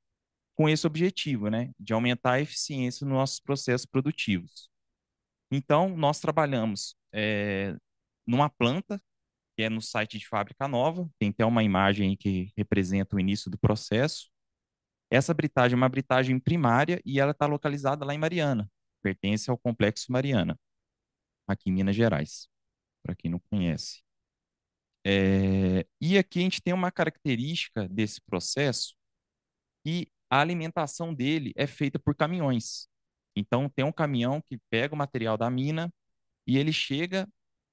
com esse objetivo, né, de aumentar a eficiência nos nossos processos produtivos. Então, nós trabalhamos numa planta, que é no site de fábrica nova, tem até uma imagem aí que representa o início do processo. Essa britagem é uma britagem primária e ela está localizada lá em Mariana, pertence ao Complexo Mariana, aqui em Minas Gerais, para quem não conhece. E aqui a gente tem uma característica desse processo que a alimentação dele é feita por caminhões. Então, tem um caminhão que pega o material da mina e ele chega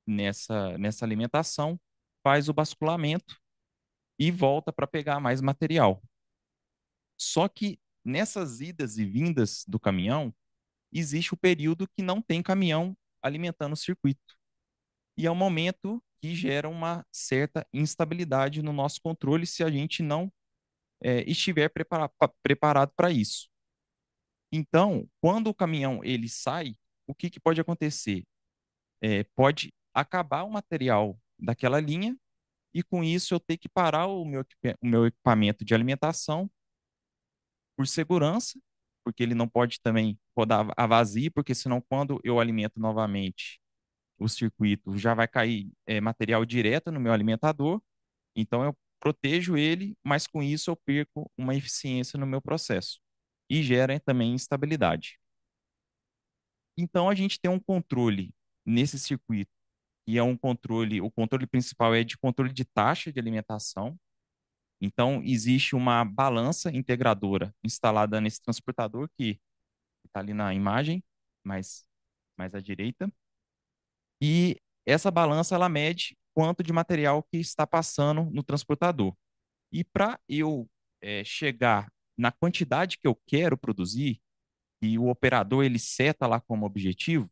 nessa alimentação, faz o basculamento e volta para pegar mais material. Só que nessas idas e vindas do caminhão, existe o período que não tem caminhão alimentando o circuito. E é um momento que gera uma certa instabilidade no nosso controle se a gente não estiver preparado para isso. Então, quando o caminhão ele sai, o que pode acontecer? Pode acabar o material daquela linha e com isso eu ter que parar o meu equipamento de alimentação por segurança, porque ele não pode também rodar a vazio, porque senão quando eu alimento novamente o circuito já vai cair material direto no meu alimentador, então eu protejo ele, mas com isso eu perco uma eficiência no meu processo e gera também instabilidade. Então a gente tem um controle nesse circuito, e é um controle, o controle principal é de controle de taxa de alimentação. Então existe uma balança integradora instalada nesse transportador que está ali na imagem, mais à direita. E essa balança ela mede quanto de material que está passando no transportador. E para eu chegar na quantidade que eu quero produzir, e o operador ele seta lá como objetivo,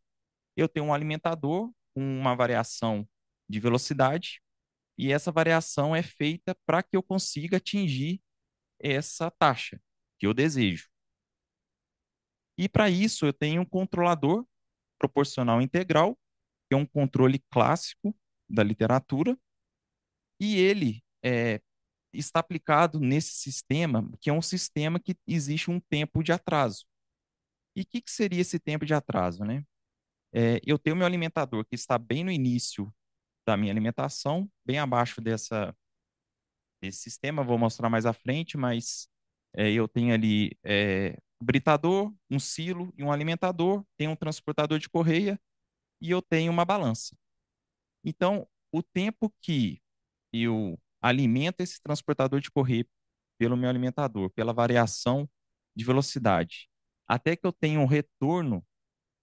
eu tenho um alimentador com uma variação de velocidade, e essa variação é feita para que eu consiga atingir essa taxa que eu desejo. E para isso eu tenho um controlador proporcional integral, que é um controle clássico da literatura, e ele está aplicado nesse sistema, que é um sistema que existe um tempo de atraso. E o que seria esse tempo de atraso, né? Eu tenho meu alimentador que está bem no início da minha alimentação, bem abaixo desse sistema, vou mostrar mais à frente, mas eu tenho ali um britador, um silo e um alimentador, tenho um transportador de correia e eu tenho uma balança. Então, o tempo que eu alimento esse transportador de correia pelo meu alimentador, pela variação de velocidade, até que eu tenha um retorno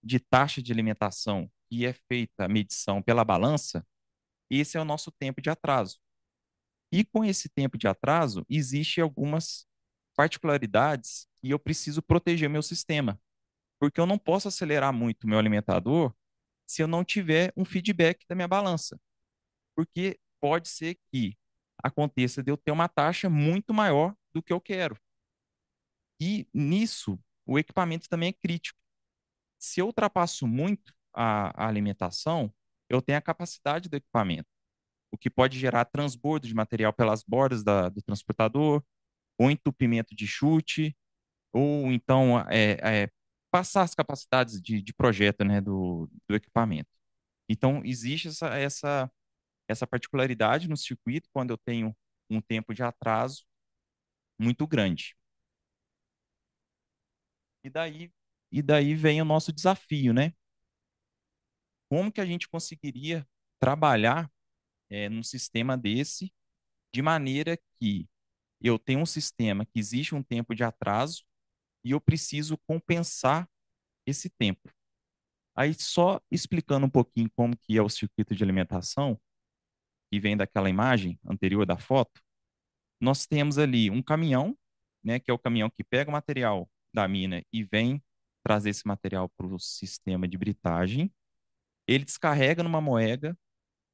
de taxa de alimentação e é feita a medição pela balança, esse é o nosso tempo de atraso. E com esse tempo de atraso, existem algumas particularidades e eu preciso proteger meu sistema, porque eu não posso acelerar muito meu alimentador se eu não tiver um feedback da minha balança, porque pode ser que aconteça de eu ter uma taxa muito maior do que eu quero. E nisso, o equipamento também é crítico. Se eu ultrapasso muito a alimentação, eu tenho a capacidade do equipamento, o que pode gerar transbordo de material pelas bordas do transportador, ou entupimento de chute, ou então passar as capacidades de projeto, né, do equipamento. Então, existe essa particularidade no circuito quando eu tenho um tempo de atraso muito grande. E daí, e daí vem o nosso desafio, né? Como que a gente conseguiria trabalhar num sistema desse de maneira que eu tenho um sistema que existe um tempo de atraso e eu preciso compensar esse tempo. Aí só explicando um pouquinho como que é o circuito de alimentação, que vem daquela imagem anterior da foto, nós temos ali um caminhão, né, que é o caminhão que pega o material da mina e vem trazer esse material para o sistema de britagem. Ele descarrega numa moega,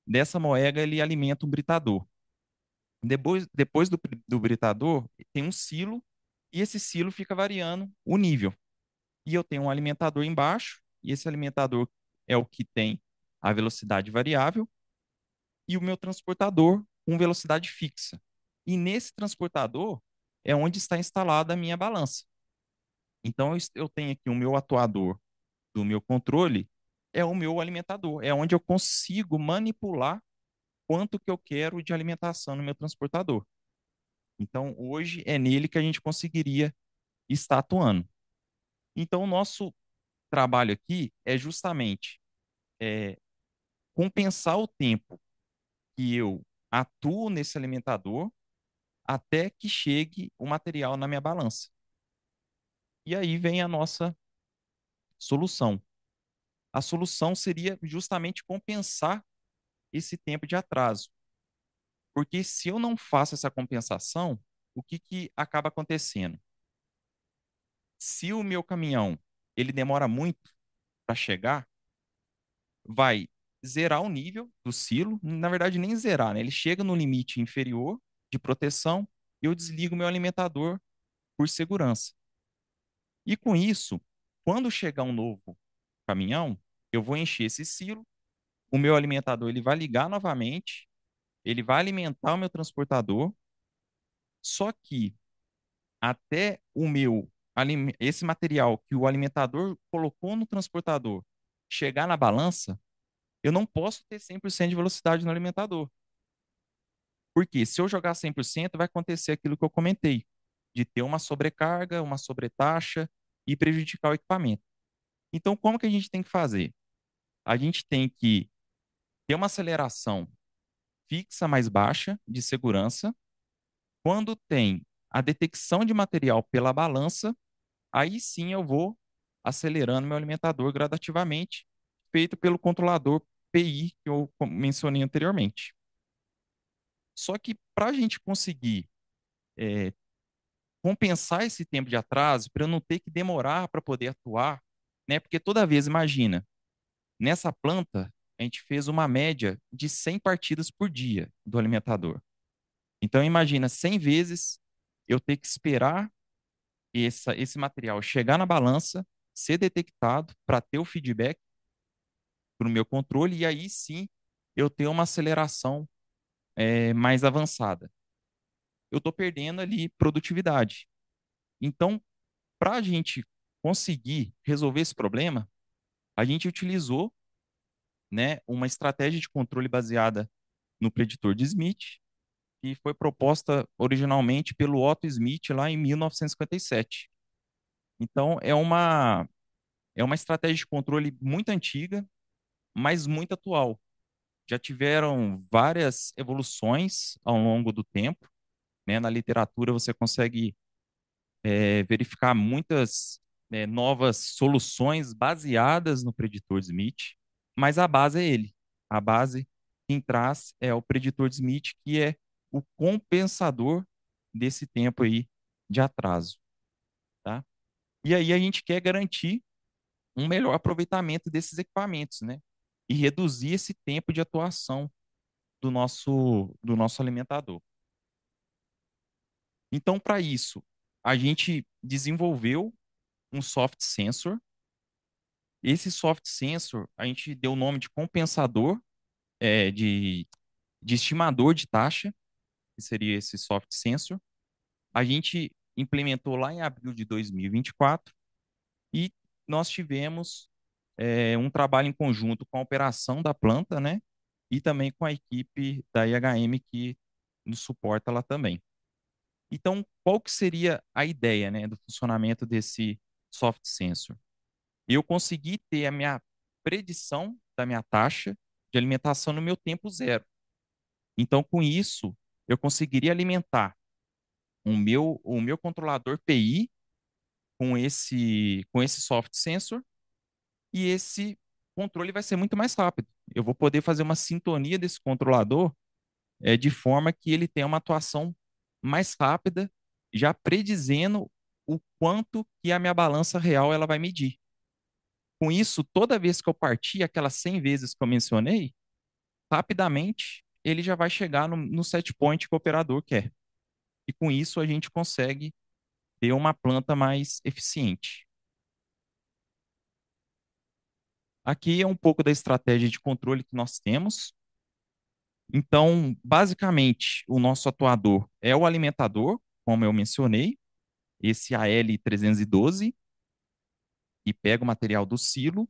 dessa moega ele alimenta um britador. Depois do britador, tem um silo, e esse silo fica variando o nível. E eu tenho um alimentador embaixo, e esse alimentador é o que tem a velocidade variável, e o meu transportador com velocidade fixa. E nesse transportador é onde está instalada a minha balança. Então eu tenho aqui o meu atuador do meu controle, é o meu alimentador, é onde eu consigo manipular quanto que eu quero de alimentação no meu transportador. Então hoje é nele que a gente conseguiria estar atuando. Então o nosso trabalho aqui é justamente é, compensar o tempo que eu atuo nesse alimentador até que chegue o material na minha balança. E aí vem a nossa solução. A solução seria justamente compensar esse tempo de atraso. Porque se eu não faço essa compensação, o que acaba acontecendo? Se o meu caminhão ele demora muito para chegar, vai zerar o nível do silo, na verdade nem zerar, né? Ele chega no limite inferior de proteção e eu desligo meu alimentador por segurança. E com isso, quando chegar um novo caminhão, eu vou encher esse silo, o meu alimentador ele vai ligar novamente, ele vai alimentar o meu transportador, só que até esse material que o alimentador colocou no transportador chegar na balança, eu não posso ter 100% de velocidade no alimentador. Porque se eu jogar 100%, vai acontecer aquilo que eu comentei, de ter uma sobrecarga, uma sobretaxa e prejudicar o equipamento. Então, como que a gente tem que fazer? A gente tem que ter uma aceleração fixa mais baixa de segurança. Quando tem a detecção de material pela balança, aí sim eu vou acelerando meu alimentador gradativamente, feito pelo controlador PI que eu mencionei anteriormente. Só que para a gente conseguir é, compensar esse tempo de atraso, para eu não ter que demorar para poder atuar, né? Porque toda vez, imagina, nessa planta, a gente fez uma média de 100 partidas por dia do alimentador. Então, imagina 100 vezes eu ter que esperar esse material chegar na balança, ser detectado para ter o feedback para o meu controle e aí sim eu ter uma aceleração mais avançada. Eu estou perdendo ali produtividade. Então, para a gente conseguir resolver esse problema, a gente utilizou, né, uma estratégia de controle baseada no preditor de Smith, que foi proposta originalmente pelo Otto Smith lá em 1957. Então, é uma estratégia de controle muito antiga, mas muito atual. Já tiveram várias evoluções ao longo do tempo, né? Na literatura você consegue verificar muitas novas soluções baseadas no preditor de Smith, mas a base é ele. A base quem traz é o preditor de Smith, que é o compensador desse tempo aí de atraso, tá? E aí a gente quer garantir um melhor aproveitamento desses equipamentos, né? E reduzir esse tempo de atuação do nosso alimentador. Então, para isso, a gente desenvolveu um soft sensor. Esse soft sensor, a gente deu o nome de compensador, de estimador de taxa, que seria esse soft sensor. A gente implementou lá em abril de 2024 e nós tivemos um trabalho em conjunto com a operação da planta, né? E também com a equipe da IHM que nos suporta lá também. Então, qual que seria a ideia, né, do funcionamento desse soft sensor? Eu consegui ter a minha predição da minha taxa de alimentação no meu tempo zero. Então, com isso, eu conseguiria alimentar o meu controlador PI com esse soft sensor e esse controle vai ser muito mais rápido. Eu vou poder fazer uma sintonia desse controlador de forma que ele tenha uma atuação mais rápida, já predizendo o quanto que a minha balança real ela vai medir. Com isso, toda vez que eu partir aquelas 100 vezes que eu mencionei, rapidamente ele já vai chegar no set point que o operador quer. E com isso a gente consegue ter uma planta mais eficiente. Aqui é um pouco da estratégia de controle que nós temos. Então, basicamente, o nosso atuador é o alimentador, como eu mencionei, esse AL312, que pega o material do silo,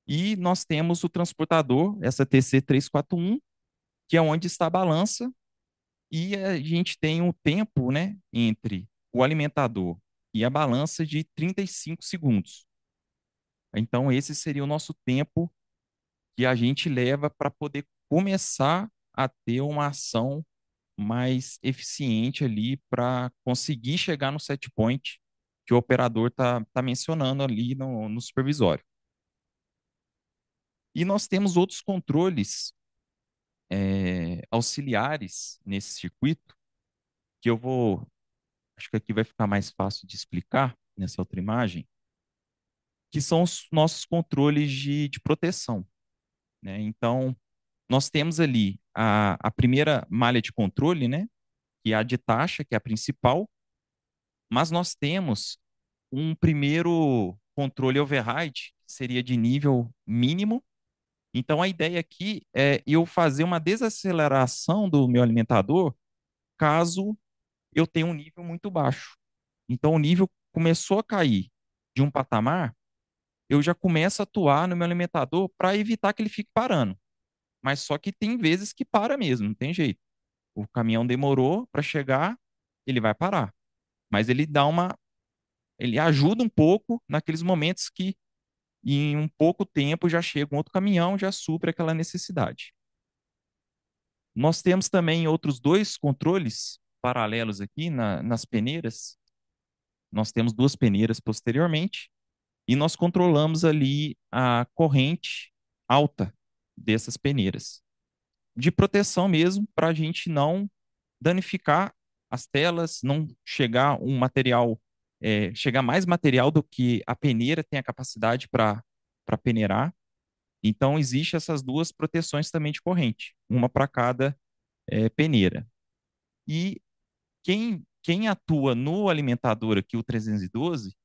e nós temos o transportador, essa TC341, que é onde está a balança, e a gente tem um tempo, né, entre o alimentador e a balança de 35 segundos. Então, esse seria o nosso tempo que a gente leva para poder começar a ter uma ação mais eficiente ali para conseguir chegar no set point que o operador tá mencionando ali no supervisório. E nós temos outros controles auxiliares nesse circuito, que acho que aqui vai ficar mais fácil de explicar nessa outra imagem, que são os nossos controles de proteção, né? Então, nós temos ali a primeira malha de controle, né? Que é a de taxa, que é a principal, mas nós temos um primeiro controle override, que seria de nível mínimo. Então, a ideia aqui é eu fazer uma desaceleração do meu alimentador caso eu tenha um nível muito baixo. Então o nível começou a cair de um patamar, eu já começo a atuar no meu alimentador para evitar que ele fique parando. Mas só que tem vezes que para mesmo, não tem jeito. O caminhão demorou para chegar, ele vai parar. Mas ele ajuda um pouco naqueles momentos que em um pouco tempo já chega um outro caminhão, já supre aquela necessidade. Nós temos também outros dois controles paralelos aqui nas peneiras. Nós temos duas peneiras posteriormente e nós controlamos ali a corrente alta dessas peneiras, de proteção mesmo, para a gente não danificar as telas, não chegar chegar mais material do que a peneira tem a capacidade para peneirar. Então, existe essas duas proteções também de corrente, uma para cada peneira. E quem atua no alimentador aqui, o 312,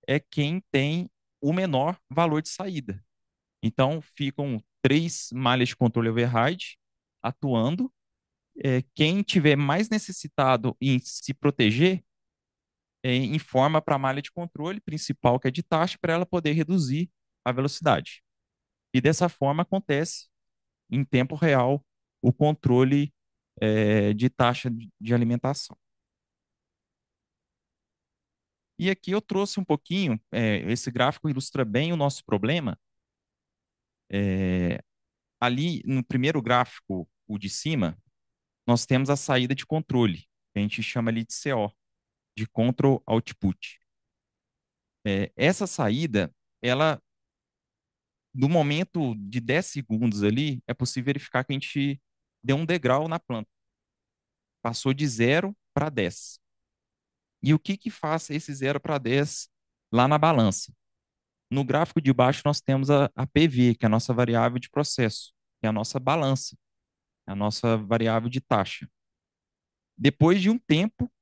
é quem tem o menor valor de saída. Então, ficam três malhas de controle override atuando. Quem tiver mais necessitado em se proteger, informa para a malha de controle principal, que é de taxa, para ela poder reduzir a velocidade. E dessa forma acontece em tempo real o controle de taxa de alimentação. E aqui eu trouxe um pouquinho, esse gráfico ilustra bem o nosso problema. Ali no primeiro gráfico, o de cima, nós temos a saída de controle, que a gente chama ali de CO, de Control Output. Essa saída, ela, no momento de 10 segundos ali, é possível verificar que a gente deu um degrau na planta. Passou de 0 para 10. E o que faz esse 0 para 10 lá na balança? No gráfico de baixo, nós temos a PV, que é a nossa variável de processo, que é a nossa balança, a nossa variável de taxa. Depois de um tempo,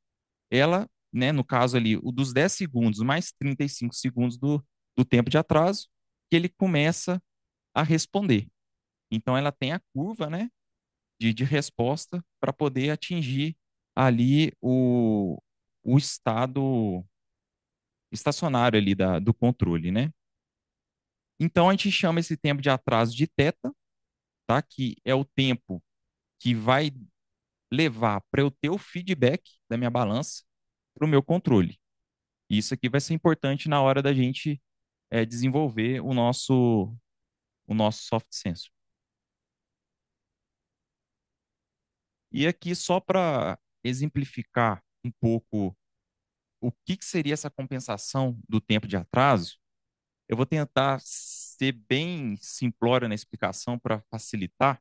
ela, né, no caso ali, o dos 10 segundos mais 35 segundos do tempo de atraso, que ele começa a responder. Então, ela tem a curva, né, de resposta para poder atingir ali o estado estacionário ali do controle, né? Então, a gente chama esse tempo de atraso de θ, tá? Que é o tempo que vai levar para eu ter o feedback da minha balança para o meu controle. Isso aqui vai ser importante na hora da gente desenvolver o nosso soft sensor. E aqui, só para exemplificar um pouco o que seria essa compensação do tempo de atraso, eu vou tentar ser bem simplório na explicação para facilitar,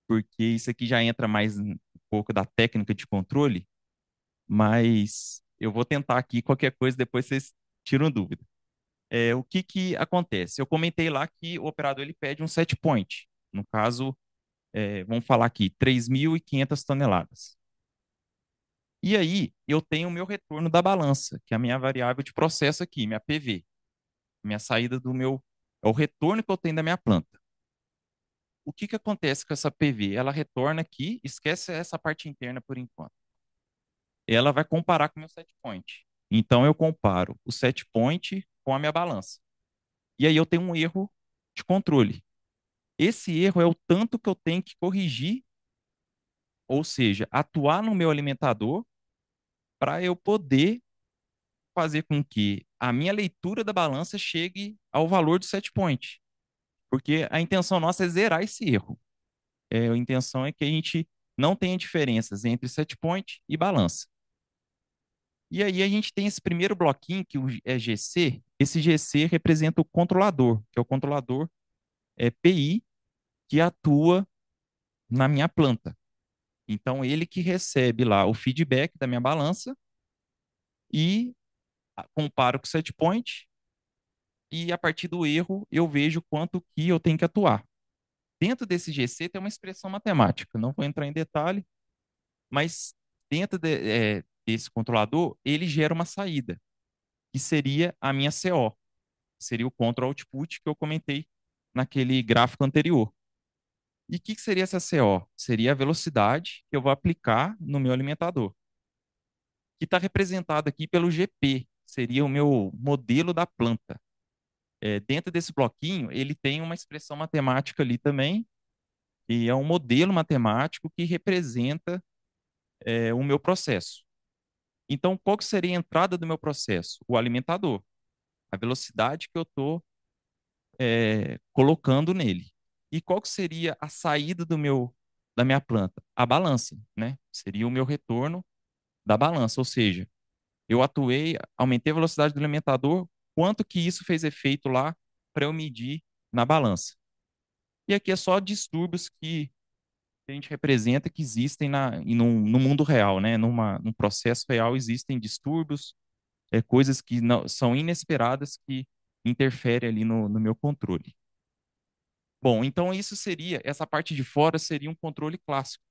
porque isso aqui já entra mais um pouco da técnica de controle, mas eu vou tentar aqui, qualquer coisa, depois vocês tiram dúvida. O que acontece? Eu comentei lá que o operador ele pede um set point. No caso, vamos falar aqui, 3.500 toneladas. E aí, eu tenho o meu retorno da balança, que é a minha variável de processo aqui, minha PV, minha saída do meu. É o retorno que eu tenho da minha planta. O que acontece com essa PV? Ela retorna aqui, esquece essa parte interna por enquanto. Ela vai comparar com o meu set point. Então, eu comparo o set point com a minha balança. E aí eu tenho um erro de controle. Esse erro é o tanto que eu tenho que corrigir, ou seja, atuar no meu alimentador para eu poder fazer com que a minha leitura da balança chegue ao valor do set point. Porque a intenção nossa é zerar esse erro. A intenção é que a gente não tenha diferenças entre set point e balança. E aí a gente tem esse primeiro bloquinho, que é GC. Esse GC representa o controlador, que é o controlador PI, que atua na minha planta. Então, ele que recebe lá o feedback da minha balança e comparo com o set point, e a partir do erro eu vejo quanto que eu tenho que atuar. Dentro desse GC tem uma expressão matemática, não vou entrar em detalhe, mas dentro desse controlador, ele gera uma saída, que seria a minha CO, seria o control output que eu comentei naquele gráfico anterior. E o que seria essa CO? Seria a velocidade que eu vou aplicar no meu alimentador, que está representado aqui pelo GP, seria o meu modelo da planta. Dentro desse bloquinho, ele tem uma expressão matemática ali também, e é um modelo matemático que representa o meu processo. Então, qual que seria a entrada do meu processo? O alimentador, a velocidade que eu estou colocando nele. E qual que seria a saída da minha planta? A balança, né? Seria o meu retorno da balança, ou seja, eu atuei, aumentei a velocidade do alimentador, quanto que isso fez efeito lá para eu medir na balança. E aqui é só distúrbios que a gente representa que existem no mundo real, né? Num processo real existem distúrbios, coisas que não, são inesperadas que interferem ali no meu controle. Bom, então essa parte de fora seria um controle clássico.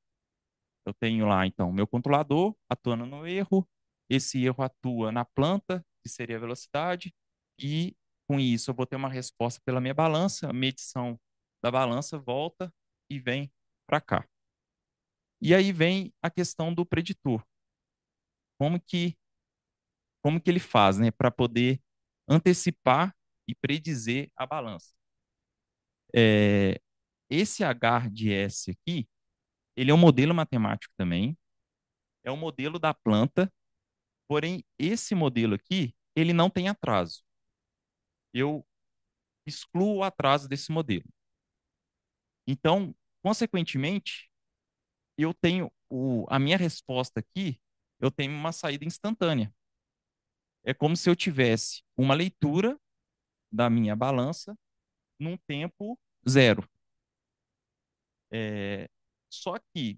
Eu tenho lá, então, meu controlador atuando no erro, esse erro atua na planta, que seria a velocidade, e com isso eu vou ter uma resposta pela minha balança, a medição da balança volta e vem para cá. E aí vem a questão do preditor. Como que, como que ele faz, né, para poder antecipar e predizer a balança? Esse H de S aqui, ele é um modelo matemático também, é um modelo da planta, porém, esse modelo aqui, ele não tem atraso. Eu excluo o atraso desse modelo. Então, consequentemente, eu tenho a minha resposta aqui, eu tenho uma saída instantânea. É como se eu tivesse uma leitura da minha balança num tempo zero. Só que,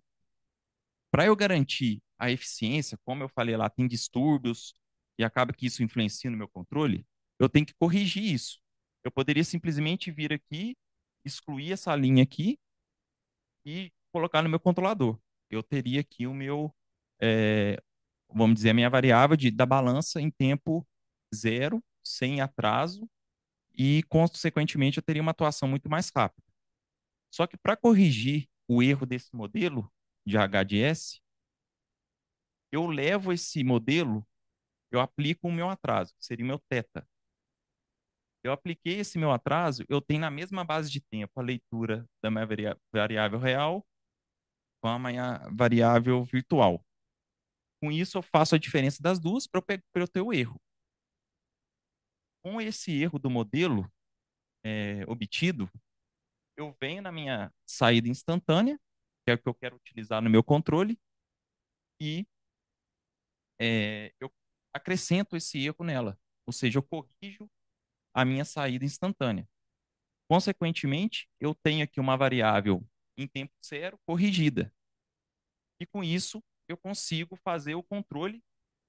para eu garantir a eficiência, como eu falei lá, tem distúrbios e acaba que isso influencia no meu controle, eu tenho que corrigir isso. Eu poderia simplesmente vir aqui, excluir essa linha aqui e colocar no meu controlador. Eu teria aqui é, vamos dizer, a minha variável da balança em tempo zero, sem atraso, e, consequentemente, eu teria uma atuação muito mais rápida. Só que para corrigir o erro desse modelo de HDS, eu levo esse modelo, eu aplico o meu atraso, que seria o meu θ. Eu apliquei esse meu atraso, eu tenho na mesma base de tempo a leitura da minha variável real com a minha variável virtual. Com isso, eu faço a diferença das duas para eu ter o erro. Com esse erro do modelo obtido, eu venho na minha saída instantânea, que é o que eu quero utilizar no meu controle, e eu acrescento esse erro nela. Ou seja, eu corrijo a minha saída instantânea. Consequentemente, eu tenho aqui uma variável em tempo zero corrigida. E com isso, eu consigo fazer o controle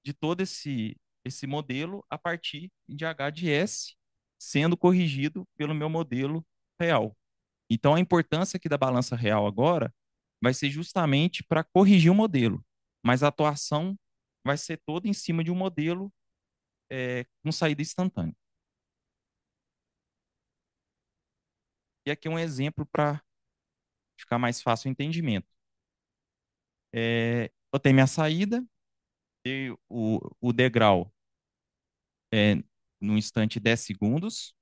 de todo esse modelo a partir de H de S, sendo corrigido pelo meu modelo real. Então, a importância aqui da balança real agora vai ser justamente para corrigir o modelo, mas a atuação vai ser toda em cima de um modelo com saída instantânea. E aqui um exemplo para ficar mais fácil o entendimento. Eu tenho minha saída, tenho o degrau no instante 10 segundos,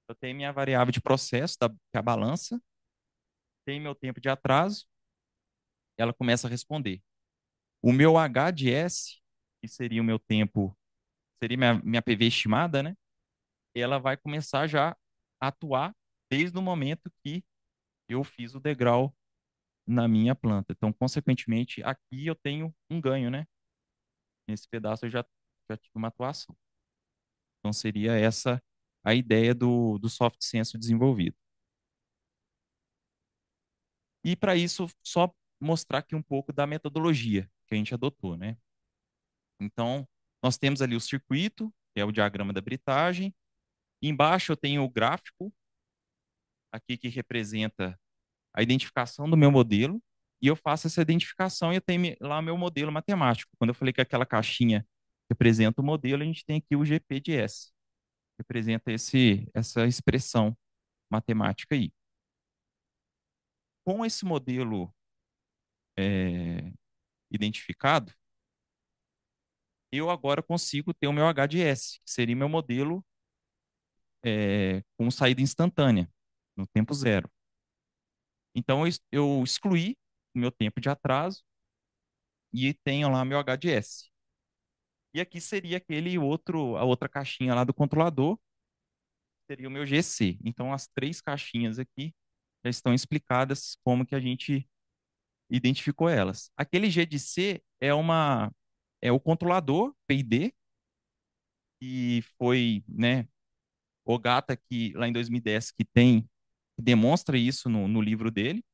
eu tenho minha variável de processo, que é a balança, tenho meu tempo de atraso, ela começa a responder. O meu H de S, que seria o meu tempo, seria minha PV estimada, né? Ela vai começar já a atuar desde o momento que eu fiz o degrau na minha planta. Então, consequentemente, aqui eu tenho um ganho, né? Nesse pedaço eu já tive uma atuação. Então, seria essa a ideia do soft senso desenvolvido. E para isso, só mostrar aqui um pouco da metodologia que a gente adotou, né? Então, nós temos ali o circuito, que é o diagrama da britagem. Embaixo eu tenho o gráfico, aqui que representa a identificação do meu modelo, e eu faço essa identificação e eu tenho lá o meu modelo matemático. Quando eu falei que aquela caixinha representa o modelo, a gente tem aqui o GP de S, representa essa expressão matemática aí. Com esse modelo identificado, eu agora consigo ter o meu HDS, que seria meu modelo com saída instantânea, no tempo zero. Então, eu excluí o meu tempo de atraso e tenho lá meu HDS. E aqui seria a outra caixinha lá do controlador, seria o meu GC. Então, as três caixinhas aqui já estão explicadas como que a gente identificou elas. Aquele G de C é o controlador PID, que foi, né, o Gata que lá em 2010 que demonstra isso no livro dele.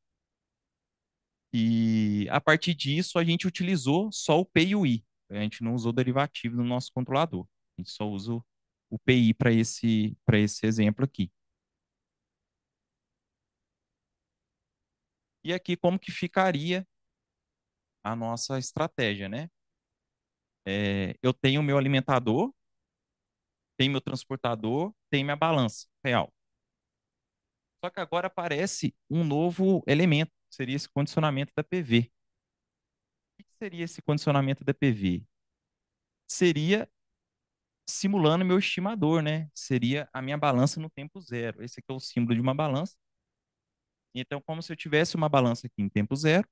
E a partir disso a gente utilizou só o P e o I. A gente não usou derivativo no nosso controlador. A gente só usa o PI para esse exemplo aqui. E aqui como que ficaria a nossa estratégia, né? Eu tenho o meu alimentador, tenho meu transportador, tenho minha balança real. Só que agora aparece um novo elemento, que seria esse condicionamento da PV. O que seria esse condicionamento da PV? Seria simulando meu estimador, né? Seria a minha balança no tempo zero. Esse aqui é o símbolo de uma balança. Então, como se eu tivesse uma balança aqui em tempo zero,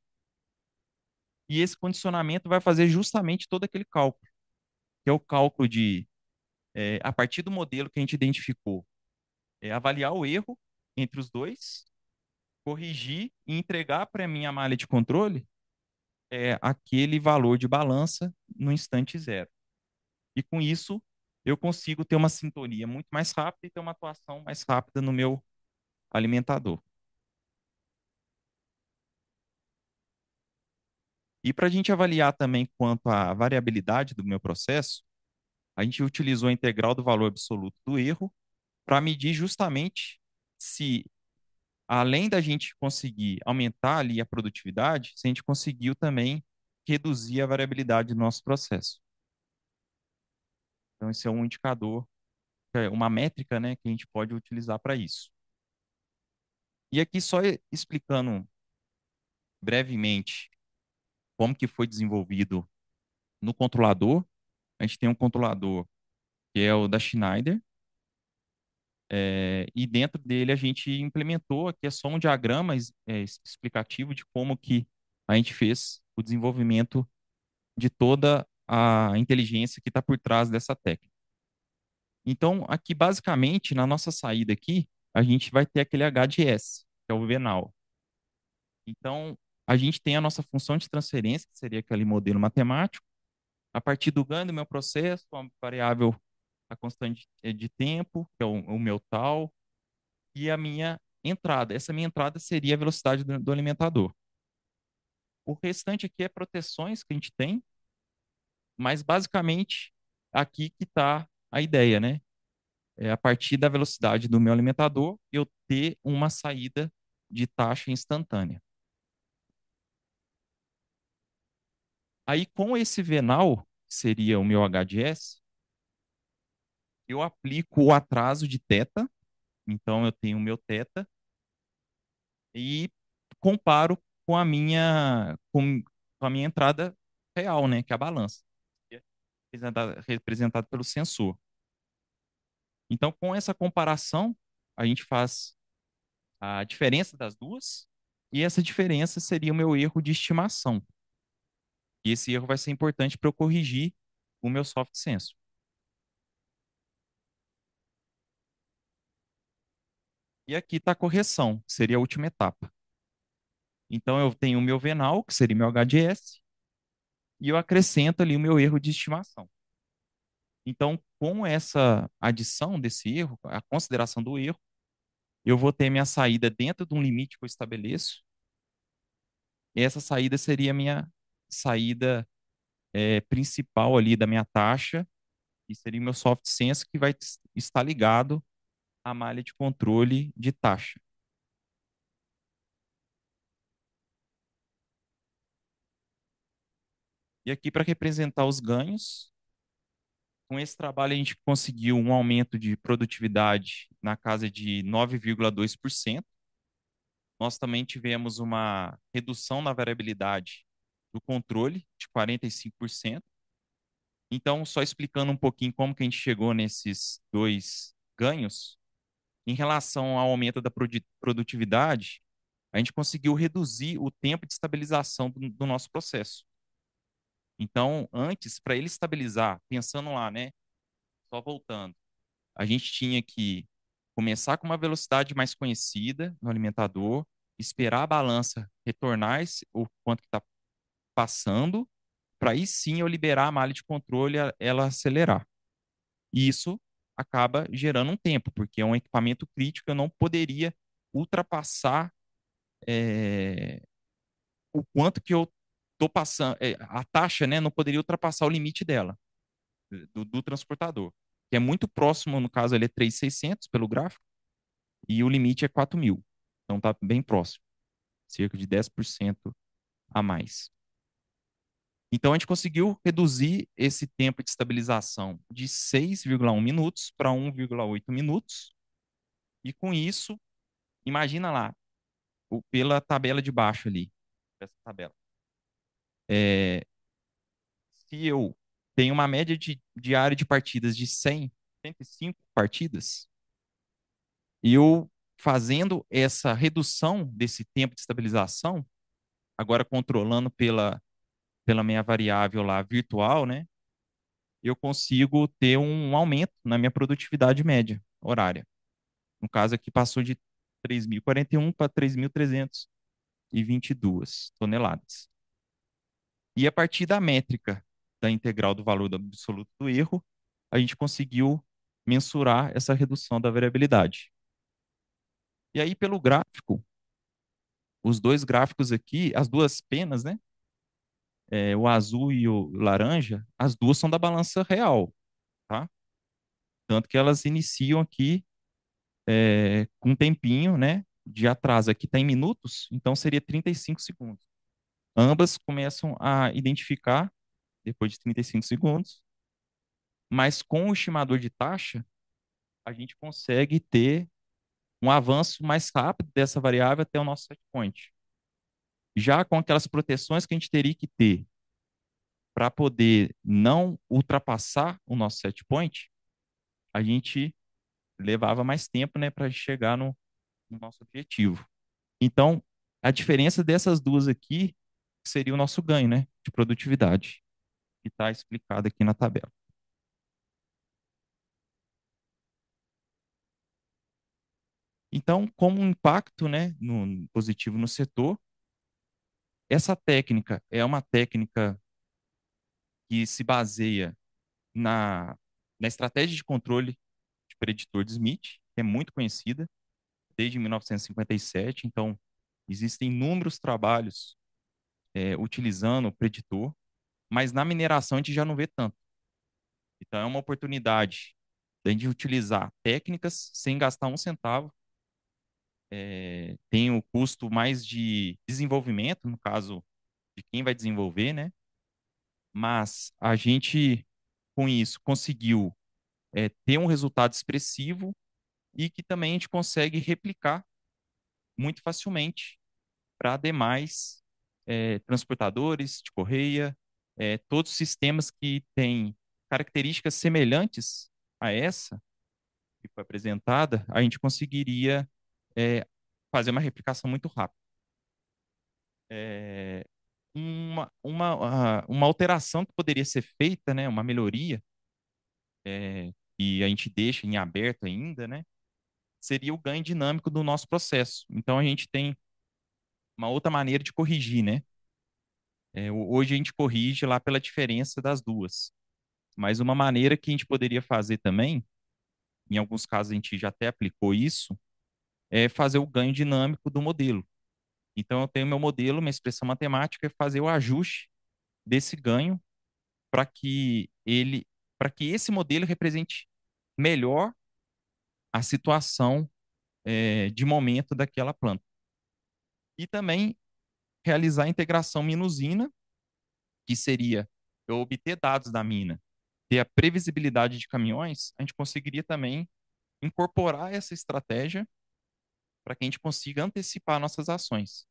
e esse condicionamento vai fazer justamente todo aquele cálculo, que é o cálculo de, a partir do modelo que a gente identificou, avaliar o erro entre os dois, corrigir e entregar para a minha malha de controle aquele valor de balança no instante zero. E com isso, eu consigo ter uma sintonia muito mais rápida e ter uma atuação mais rápida no meu alimentador. E para a gente avaliar também quanto à variabilidade do meu processo, a gente utilizou a integral do valor absoluto do erro para medir justamente se, além da gente conseguir aumentar ali a produtividade, se a gente conseguiu também reduzir a variabilidade do nosso processo. Então, esse é um indicador, uma métrica, né, que a gente pode utilizar para isso. E aqui só explicando brevemente como que foi desenvolvido no controlador. A gente tem um controlador que é o da Schneider, e dentro dele a gente implementou, aqui é só um diagrama explicativo de como que a gente fez o desenvolvimento de toda a inteligência que está por trás dessa técnica. Então, aqui basicamente, na nossa saída aqui, a gente vai ter aquele HDS, que é o venal. Então, a gente tem a nossa função de transferência, que seria aquele modelo matemático. A partir do ganho do meu processo, a variável, a constante de tempo, que é o meu tal, e a minha entrada. Essa minha entrada seria a velocidade do alimentador. O restante aqui é proteções que a gente tem, mas basicamente aqui que está a ideia, né? A partir da velocidade do meu alimentador, eu ter uma saída de taxa instantânea. Aí, com esse venal, que seria o meu HDS, eu aplico o atraso de θ. Então, eu tenho o meu θ e comparo com a minha entrada real, né, que é a balança, que é representada pelo sensor. Então, com essa comparação, a gente faz a diferença das duas, e essa diferença seria o meu erro de estimação. E esse erro vai ser importante para eu corrigir o meu soft sensor. E aqui está a correção, que seria a última etapa. Então, eu tenho o meu venal, que seria meu HDS, e eu acrescento ali o meu erro de estimação. Então, com essa adição desse erro, a consideração do erro, eu vou ter minha saída dentro de um limite que eu estabeleço. E essa saída seria a minha saída principal ali da minha taxa, e seria o meu soft sense que vai estar ligado à malha de controle de taxa. E aqui para representar os ganhos, com esse trabalho a gente conseguiu um aumento de produtividade na casa de 9,2%. Nós também tivemos uma redução na variabilidade do controle de 45%. Então, só explicando um pouquinho como que a gente chegou nesses dois ganhos, em relação ao aumento da produtividade, a gente conseguiu reduzir o tempo de estabilização do nosso processo. Então, antes, para ele estabilizar, pensando lá, né? Só voltando, a gente tinha que começar com uma velocidade mais conhecida no alimentador, esperar a balança retornar o quanto que está passando, para aí sim eu liberar a malha de controle e ela acelerar. E isso acaba gerando um tempo, porque é um equipamento crítico, eu não poderia ultrapassar o quanto que eu estou passando, a taxa, né, não poderia ultrapassar o limite dela, do transportador, que é muito próximo, no caso ele é 3.600 pelo gráfico, e o limite é 4.000. Então está bem próximo, cerca de 10% a mais. Então a gente conseguiu reduzir esse tempo de estabilização de 6,1 minutos para 1,8 minutos. E com isso, imagina lá, pela tabela de baixo ali, essa tabela. Se eu tenho uma média de área de partidas de 105 partidas, eu fazendo essa redução desse tempo de estabilização, agora controlando pela minha variável lá virtual, né? Eu consigo ter um aumento na minha produtividade média horária. No caso aqui passou de 3.041 para 3.322 toneladas. E a partir da métrica da integral do valor do absoluto do erro, a gente conseguiu mensurar essa redução da variabilidade. E aí, pelo gráfico, os dois gráficos aqui, as duas penas, né? O azul e o laranja, as duas são da balança real, tá? Tanto que elas iniciam aqui com um tempinho, né? De atraso. Aqui está em minutos, então seria 35 segundos. Ambas começam a identificar depois de 35 segundos, mas com o estimador de taxa, a gente consegue ter um avanço mais rápido dessa variável até o nosso set point. Já com aquelas proteções que a gente teria que ter para poder não ultrapassar o nosso set point, a gente levava mais tempo, né, para chegar no nosso objetivo. Então, a diferença dessas duas aqui seria o nosso ganho, né, de produtividade, que está explicado aqui na tabela. Então, como um impacto, né, positivo no setor, essa técnica é uma técnica que se baseia na estratégia de controle de preditor de Smith, que é muito conhecida desde 1957. Então, existem inúmeros trabalhos utilizando o preditor, mas na mineração a gente já não vê tanto. Então, é uma oportunidade de a gente utilizar técnicas sem gastar um centavo. Tem o custo mais de desenvolvimento, no caso de quem vai desenvolver, né? Mas a gente, com isso, conseguiu ter um resultado expressivo e que também a gente consegue replicar muito facilmente para demais transportadores de correia, todos os sistemas que têm características semelhantes a essa que foi apresentada, a gente conseguiria fazer uma replicação muito rápida. Uma alteração que poderia ser feita, né, uma melhoria, e a gente deixa em aberto ainda, né, seria o ganho dinâmico do nosso processo. Então, a gente tem uma outra maneira de corrigir, né? Hoje a gente corrige lá pela diferença das duas. Mas uma maneira que a gente poderia fazer também, em alguns casos a gente já até aplicou isso, é fazer o ganho dinâmico do modelo. Então, eu tenho meu modelo, minha expressão matemática, é fazer o ajuste desse ganho para que esse modelo represente melhor a situação de momento daquela planta. E também realizar a integração minusina, que seria eu obter dados da mina, ter a previsibilidade de caminhões, a gente conseguiria também incorporar essa estratégia para que a gente consiga antecipar nossas ações.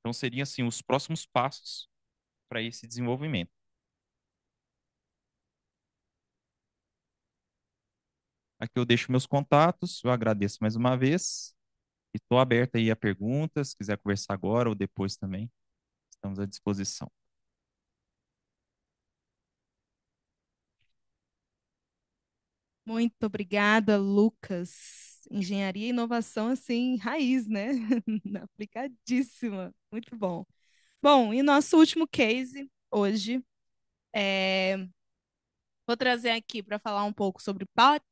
Então, seriam assim os próximos passos para esse desenvolvimento. Aqui eu deixo meus contatos, eu agradeço mais uma vez e estou aberto aí a perguntas, se quiser conversar agora ou depois também, estamos à disposição. Muito obrigada, Lucas. Engenharia e inovação, assim, raiz, né? Aplicadíssima. Muito bom. Bom, e nosso último case hoje, vou trazer aqui para falar um pouco sobre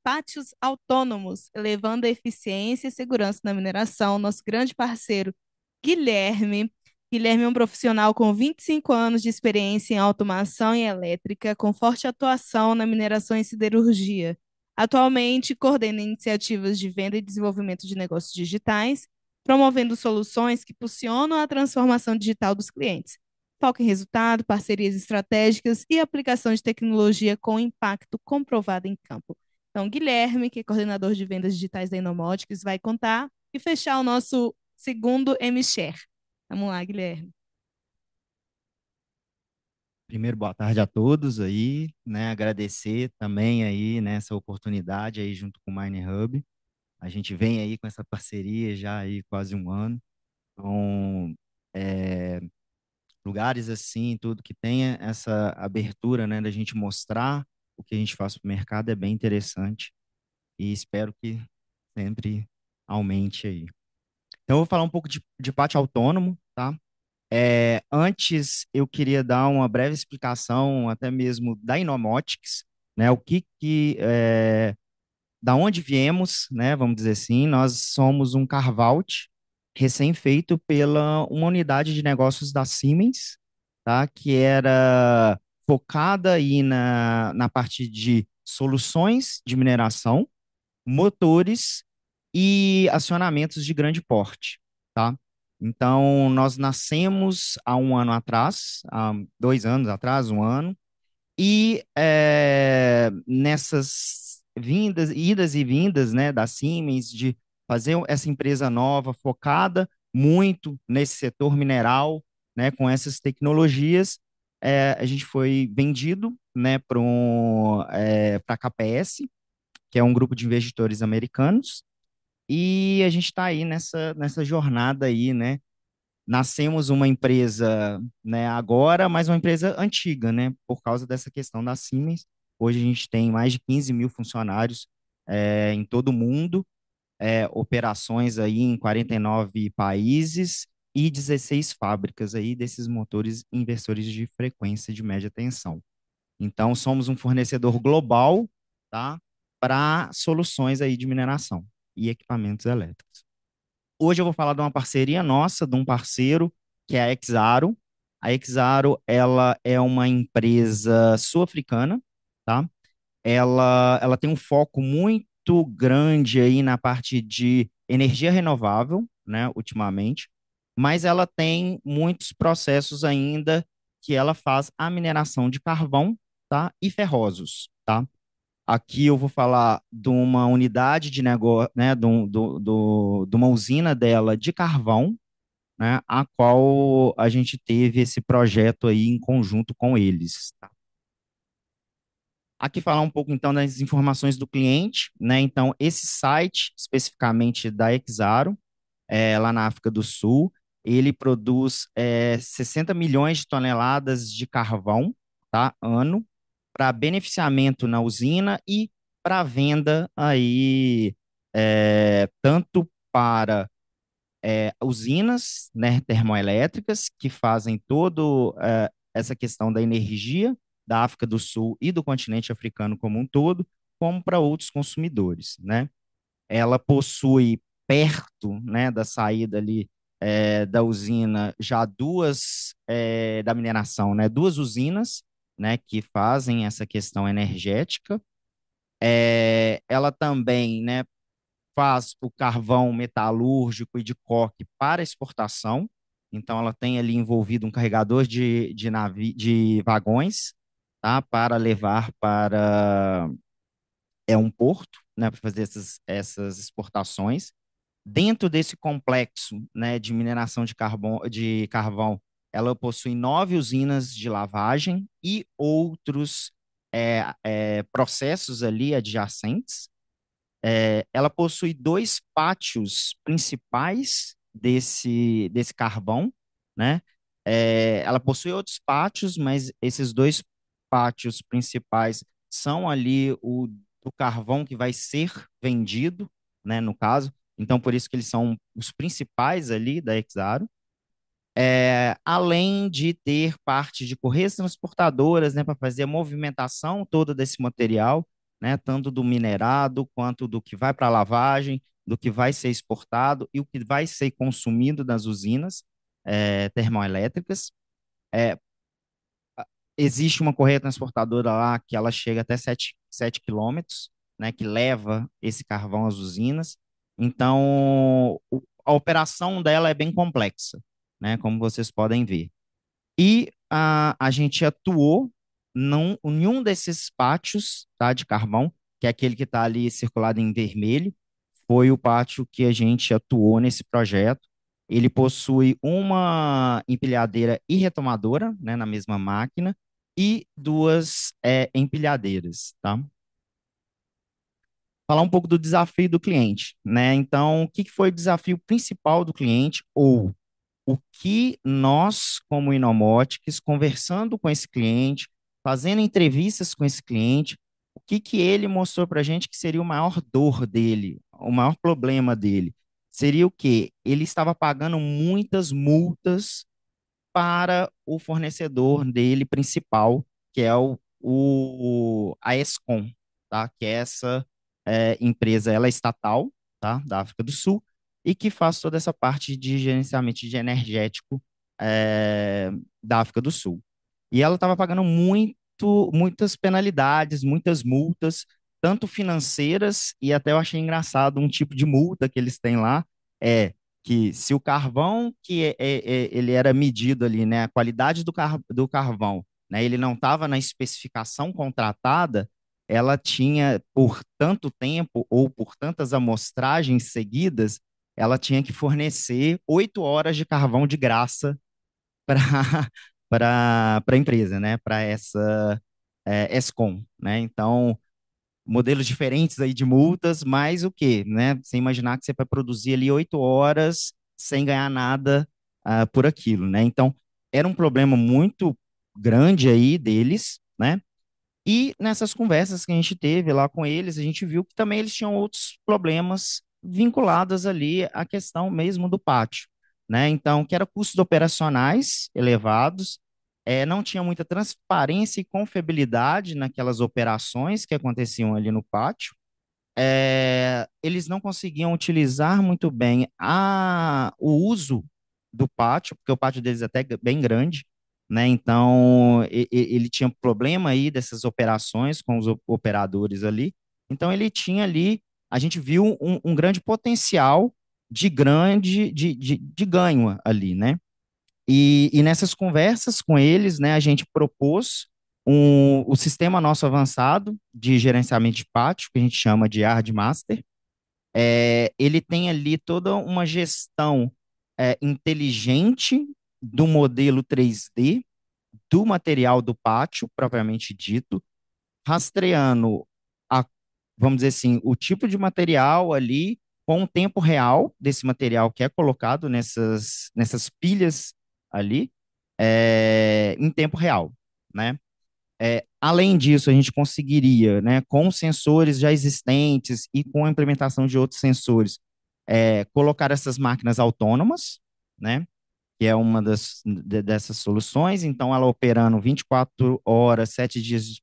pátios autônomos, elevando a eficiência e segurança na mineração. Nosso grande parceiro, Guilherme. Guilherme é um profissional com 25 anos de experiência em automação e elétrica, com forte atuação na mineração e siderurgia. Atualmente, coordena iniciativas de venda e desenvolvimento de negócios digitais, promovendo soluções que impulsionam a transformação digital dos clientes. Foco em resultado, parcerias estratégicas e aplicação de tecnologia com impacto comprovado em campo. Então, Guilherme, que é coordenador de vendas digitais da Inomotics, vai contar e fechar o nosso segundo M-Share. Vamos lá, Guilherme. Primeiro, boa tarde a todos aí, né? Agradecer também aí, né, essa oportunidade aí junto com o Mine Hub. A gente vem aí com essa parceria já aí quase um ano. Então, é, lugares assim, tudo que tenha essa abertura, né, da gente mostrar o que a gente faz para o mercado é bem interessante e espero que sempre aumente aí. Então, eu vou falar um pouco de pátio autônomo, tá? Antes, eu queria dar uma breve explicação, até mesmo da Inomotics, né? Da onde viemos, né? Vamos dizer assim, nós somos um carve-out recém-feito pela uma unidade de negócios da Siemens, tá? Que era focada aí na parte de soluções de mineração, motores e acionamentos de grande porte, tá? Então, nós nascemos há um ano atrás, há 2 anos atrás, um ano, e nessas vindas, idas e vindas, né, da Siemens, de fazer essa empresa nova, focada muito nesse setor mineral, né, com essas tecnologias, a gente foi vendido, né, para a KPS, que é um grupo de investidores americanos, e a gente está aí nessa jornada aí, né? Nascemos uma empresa, né, agora, mas uma empresa antiga, né? Por causa dessa questão da Siemens. Hoje a gente tem mais de 15 mil funcionários em todo o mundo, operações aí em 49 países e 16 fábricas aí desses motores inversores de frequência de média tensão. Então, somos um fornecedor global, tá? Para soluções aí de mineração e equipamentos elétricos. Hoje eu vou falar de uma parceria nossa, de um parceiro, que é a Exaro. A Exaro, ela é uma empresa sul-africana, tá? Ela tem um foco muito grande aí na parte de energia renovável, né, ultimamente, mas ela tem muitos processos ainda que ela faz a mineração de carvão, tá, e ferrosos, tá? Aqui eu vou falar de uma unidade de negócio, né, de uma usina dela de carvão, né, a qual a gente teve esse projeto aí em conjunto com eles, tá? Aqui falar um pouco então das informações do cliente, né? Então, esse site especificamente da Exaro, lá na África do Sul, ele produz 60 milhões de toneladas de carvão, tá? Ano, para beneficiamento na usina e para venda aí, tanto para usinas, né, termoelétricas que fazem todo essa questão da energia da África do Sul e do continente africano como um todo, como para outros consumidores, né? Ela possui perto, né, da saída ali da usina já da mineração, né, duas usinas, né, que fazem essa questão energética. Ela também, né, faz o carvão metalúrgico e de coque para exportação. Então, ela tem ali envolvido um carregador de vagões, tá, para levar para um porto, né, para fazer essas exportações. Dentro desse complexo, né, de mineração de carvão, ela possui 9 usinas de lavagem e outros processos ali adjacentes. ela possui dois pátios principais desse carvão, né? Ela possui outros pátios, mas esses dois pátios principais são ali o carvão que vai ser vendido, né? No caso, então por isso que eles são os principais ali da Exaro. Além de ter parte de correias transportadoras, né, para fazer a movimentação toda desse material, né, tanto do minerado quanto do que vai para a lavagem, do que vai ser exportado e o que vai ser consumido nas usinas termoelétricas. É, Existe uma correia transportadora lá que ela chega até 7 quilômetros, né, que leva esse carvão às usinas. Então, a operação dela é bem complexa, né, como vocês podem ver. E a gente atuou em um desses pátios, tá, de carvão, que é aquele que está ali circulado em vermelho, foi o pátio que a gente atuou nesse projeto. Ele possui uma empilhadeira e retomadora, né, na mesma máquina, e duas empilhadeiras, tá? Falar um pouco do desafio do cliente, né? Então, o que foi o desafio principal do cliente, ou o que nós, como Inomotics, conversando com esse cliente, fazendo entrevistas com esse cliente, o que ele mostrou para a gente que seria o maior dor dele, o maior problema dele? Seria o quê? Ele estava pagando muitas multas para o fornecedor dele principal, que é a Eskom, tá? Que é essa empresa, ela é estatal, tá? Da África do Sul, e que faz toda essa parte de gerenciamento de energético da África do Sul. E ela estava pagando muitas penalidades, muitas multas, tanto financeiras, e até eu achei engraçado um tipo de multa que eles têm lá, é que se o carvão ele era medido ali, né, a qualidade do carvão, né, ele não estava na especificação contratada, ela tinha, por tanto tempo ou por tantas amostragens seguidas, ela tinha que fornecer 8 horas de carvão de graça para para a empresa, né, para essa Escom, né? Então, modelos diferentes aí de multas, mas o quê, né? Você imaginar que você vai produzir ali 8 horas sem ganhar nada por aquilo, né? Então, era um problema muito grande aí deles, né? E nessas conversas que a gente teve lá com eles, a gente viu que também eles tinham outros problemas vinculados ali à questão mesmo do pátio, né? Então, que era custos operacionais elevados, não tinha muita transparência e confiabilidade naquelas operações que aconteciam ali no pátio. Eles não conseguiam utilizar muito bem o uso do pátio, porque o pátio deles é até bem grande, né? Então, ele tinha problema aí dessas operações com os operadores ali. Então, ele tinha ali, a gente viu um grande potencial de ganho ali, né? E nessas conversas com eles, né, a gente propôs o sistema nosso avançado de gerenciamento de pátio, que a gente chama de Yard Master. Ele tem ali toda uma gestão inteligente do modelo 3D, do material do pátio, propriamente dito, rastreando, a, vamos dizer assim, o tipo de material ali, com o tempo real desse material que é colocado nessas pilhas ali, em tempo real, né? Além disso, a gente conseguiria, né, com sensores já existentes e com a implementação de outros sensores, colocar essas máquinas autônomas, né, que é uma dessas soluções. Então, ela operando 24 horas, 7 dias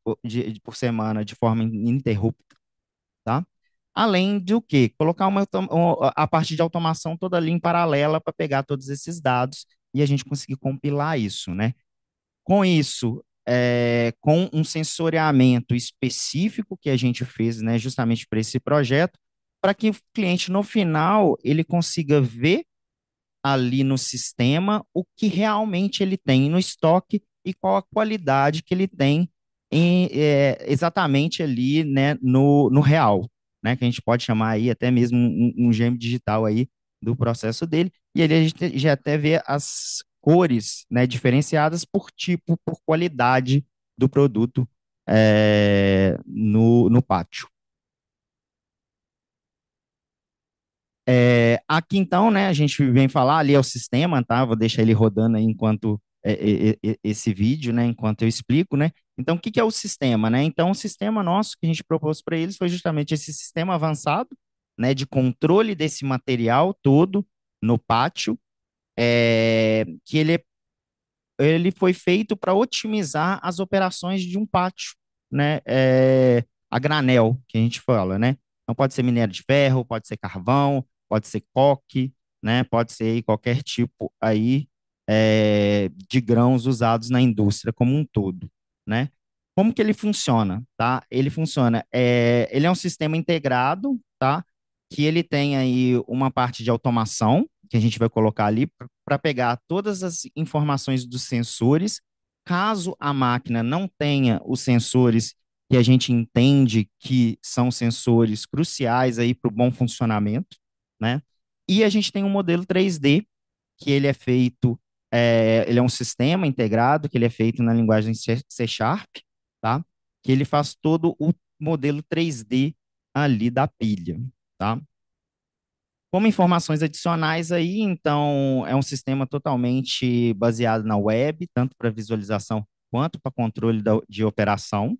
por semana, de forma ininterrupta, tá? Além do que, colocar a parte de automação toda ali em paralela para pegar todos esses dados e a gente conseguir compilar isso, né? Com isso, com um sensoriamento específico que a gente fez, né, justamente para esse projeto, para que o cliente, no final, ele consiga ver ali no sistema o que realmente ele tem no estoque e qual a qualidade que ele tem exatamente ali, né, no real, né, que a gente pode chamar aí até mesmo um gêmeo digital aí do processo dele, e ali a gente já até vê as cores, né, diferenciadas por tipo, por qualidade do produto no pátio. Aqui então, né, a gente vem falar ali é o sistema, tá? Vou deixar ele rodando aí enquanto esse vídeo, né, enquanto eu explico, né? Então, o que que é o sistema, né? Então, o sistema nosso que a gente propôs para eles foi justamente esse sistema avançado, né, de controle desse material todo no pátio, que ele foi feito para otimizar as operações de um pátio, né? A granel, que a gente fala, né? Então pode ser minério de ferro, pode ser carvão, pode ser coque, né? Pode ser aí qualquer tipo aí de grãos usados na indústria como um todo, né? Como que ele funciona, tá? Ele funciona, ele é um sistema integrado, tá? Que ele tem aí uma parte de automação, que a gente vai colocar ali para pegar todas as informações dos sensores. Caso a máquina não tenha os sensores que a gente entende que são sensores cruciais aí para o bom funcionamento, né? E a gente tem um modelo 3D que ele é feito, ele é um sistema integrado que ele é feito na linguagem C Sharp, tá? Que ele faz todo o modelo 3D ali da pilha, tá? Como informações adicionais aí, então, é um sistema totalmente baseado na web, tanto para visualização quanto para controle de operação,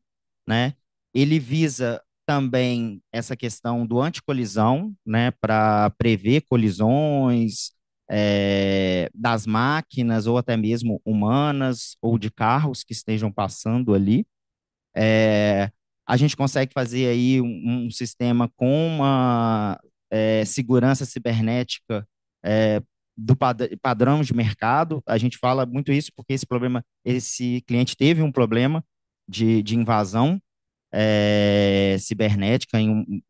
né? Ele visa também essa questão do anticolisão, né, para prever colisões das máquinas ou até mesmo humanas ou de carros que estejam passando ali. É, a gente consegue fazer aí um sistema com uma segurança cibernética é, do padrão de mercado. A gente fala muito isso porque esse cliente teve um problema de invasão cibernética em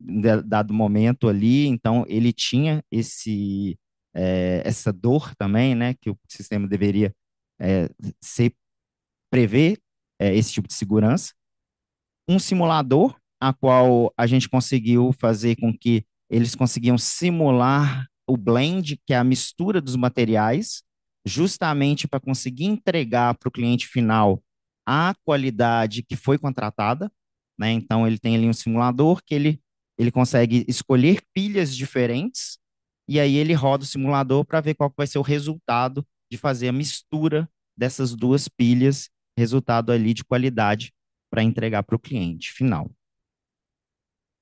dado momento ali, então ele tinha essa dor também, né, que o sistema deveria é, ser, prever esse tipo de segurança. Um simulador, a qual a gente conseguiu fazer com que eles conseguiam simular o blend, que é a mistura dos materiais, justamente para conseguir entregar para o cliente final a qualidade que foi contratada, né? Então ele tem ali um simulador que ele consegue escolher pilhas diferentes e aí ele roda o simulador para ver qual que vai ser o resultado de fazer a mistura dessas duas pilhas, resultado ali de qualidade para entregar para o cliente final.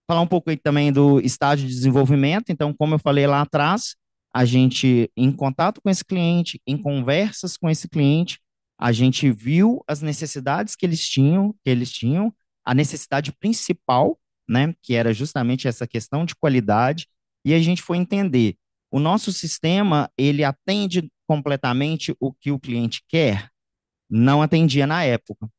Falar um pouco aí também do estágio de desenvolvimento. Então, como eu falei lá atrás, a gente, em contato com esse cliente, em conversas com esse cliente, a gente viu as necessidades que eles tinham, a necessidade principal, né, que era justamente essa questão de qualidade, e a gente foi entender, o nosso sistema, ele atende completamente o que o cliente quer? Não atendia na época.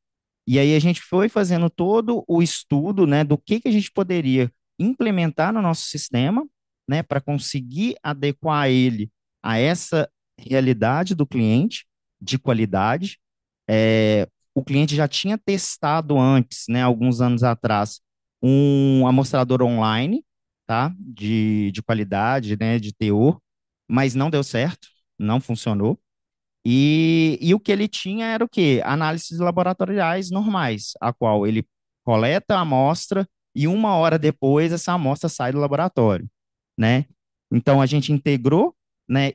E aí a gente foi fazendo todo o estudo, né, do que a gente poderia implementar no nosso sistema, né, para conseguir adequar ele a essa realidade do cliente de qualidade. O cliente já tinha testado antes, né, alguns anos atrás, um amostrador online, tá, de qualidade, né, de teor, mas não deu certo, não funcionou. E o que ele tinha era o quê? Análises laboratoriais normais, a qual ele coleta a amostra e uma hora depois essa amostra sai do laboratório, né? Então a gente integrou, né,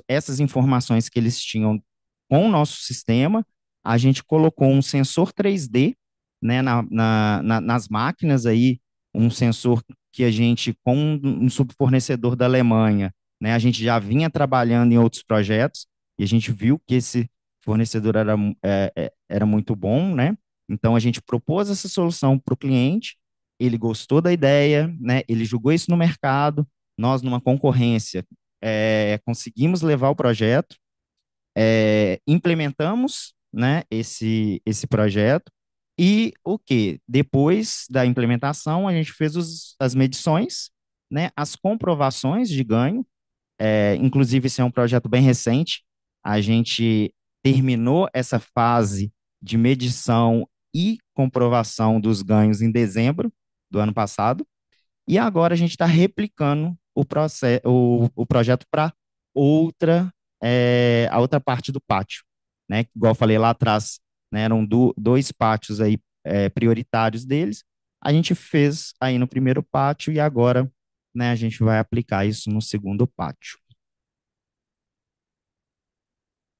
essas informações que eles tinham com o nosso sistema, a gente colocou um sensor 3D, né, nas máquinas aí, um sensor que a gente, com um subfornecedor da Alemanha, né, a gente já vinha trabalhando em outros projetos, e a gente viu que esse fornecedor era muito bom, né? Então a gente propôs essa solução para o cliente, ele gostou da ideia, né? Ele jogou isso no mercado, nós numa concorrência conseguimos levar o projeto, implementamos, né? Esse projeto e o que? Depois da implementação a gente fez as medições, né? As comprovações de ganho. Inclusive, esse é um projeto bem recente. A gente terminou essa fase de medição e comprovação dos ganhos em dezembro do ano passado. E agora a gente está replicando o projeto para a outra parte do pátio. Né? Igual eu falei lá atrás, né? Eram dois pátios aí, prioritários deles. A gente fez aí no primeiro pátio e agora né, a gente vai aplicar isso no segundo pátio.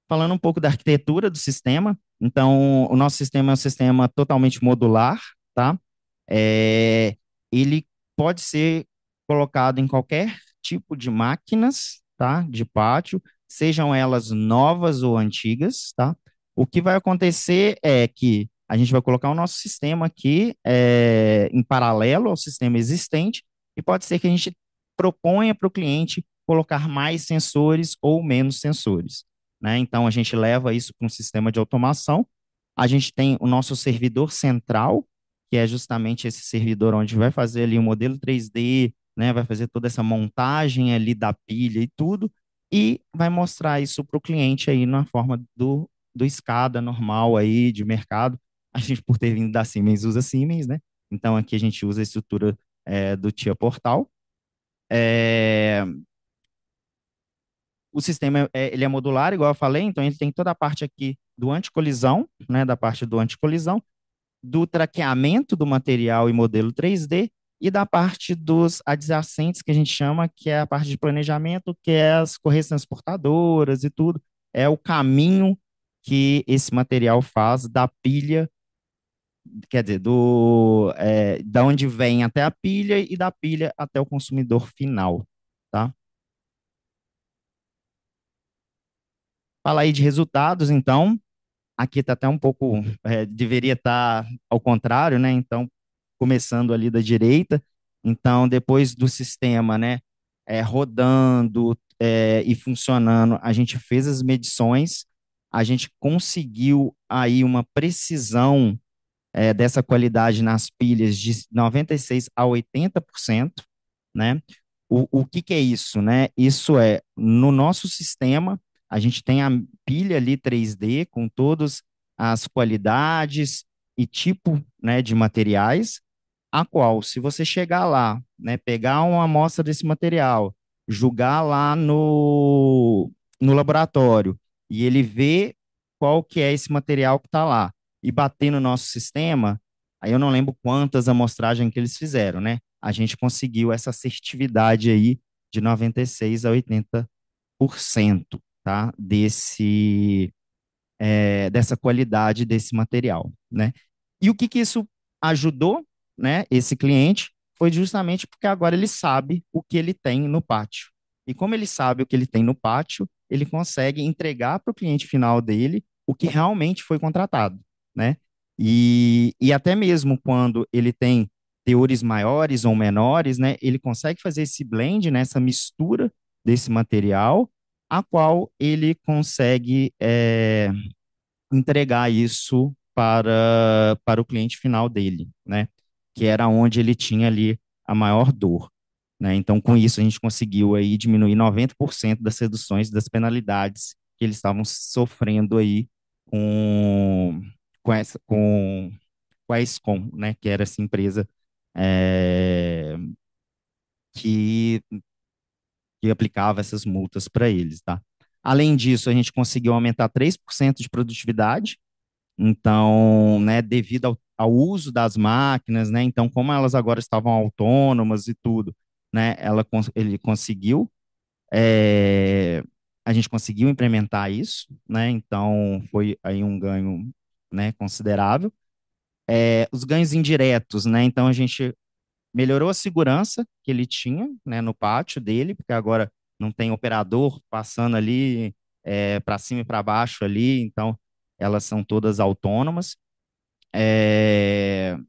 Falando um pouco da arquitetura do sistema, então, o nosso sistema é um sistema totalmente modular, tá? Ele pode ser colocado em qualquer tipo de máquinas, tá? De pátio, sejam elas novas ou antigas, tá? O que vai acontecer é que a gente vai colocar o nosso sistema aqui em paralelo ao sistema existente e pode ser que a gente proponha para o cliente colocar mais sensores ou menos sensores, né? Então, a gente leva isso para um sistema de automação. A gente tem o nosso servidor central, que é justamente esse servidor onde vai fazer ali o modelo 3D, né? Vai fazer toda essa montagem ali da pilha e tudo, e vai mostrar isso para o cliente aí na forma do SCADA normal aí de mercado. A gente, por ter vindo da Siemens, usa Siemens, né? Então, aqui a gente usa a estrutura do TIA Portal. O sistema ele é modular, igual eu falei, então ele tem toda a parte aqui do anticolisão, né, da parte do anticolisão, do traqueamento do material e modelo 3D e da parte dos adjacentes que a gente chama, que é a parte de planejamento, que é as correias transportadoras e tudo. É o caminho que esse material faz da pilha, quer dizer, da onde vem até a pilha e da pilha até o consumidor final, tá? Fala aí de resultados, então. Aqui está até um pouco, deveria estar ao contrário, né? Então, começando ali da direita. Então, depois do sistema, né, rodando e funcionando, a gente fez as medições, a gente conseguiu aí uma precisão dessa qualidade nas pilhas de 96 a 80%, né? O que que é isso, né? Isso é, no nosso sistema, a gente tem a pilha ali 3D com todas as qualidades e tipo, né, de materiais, a qual, se você chegar lá, né, pegar uma amostra desse material, jogar lá no laboratório e ele vê qual que é esse material que está lá e bater no nosso sistema, aí eu não lembro quantas amostragens que eles fizeram, né? A gente conseguiu essa assertividade aí de 96 a 80%, tá? Dessa qualidade desse material, né? E o que que isso ajudou, né? Esse cliente foi justamente porque agora ele sabe o que ele tem no pátio. E como ele sabe o que ele tem no pátio, ele consegue entregar para o cliente final dele o que realmente foi contratado, né? E até mesmo quando ele tem teores maiores ou menores, né? Ele consegue fazer esse blend, né? Essa mistura desse material, a qual ele consegue entregar isso para o cliente final dele, né? Que era onde ele tinha ali a maior dor, né? Então, com isso, a gente conseguiu aí diminuir 90% das reduções das penalidades que eles estavam sofrendo aí com, com a Escom, né? Que era essa empresa é, que, que aplicava essas multas para eles, tá? Além disso, a gente conseguiu aumentar 3% de produtividade. Então, né, devido ao uso das máquinas, né, então como elas agora estavam autônomas e tudo, né, ele conseguiu, é, a gente conseguiu implementar isso, né, então foi aí um ganho, né, considerável. Os ganhos indiretos, né, então a gente melhorou a segurança que ele tinha, né, no pátio dele, porque agora não tem operador passando ali para cima e para baixo ali, então elas são todas autônomas.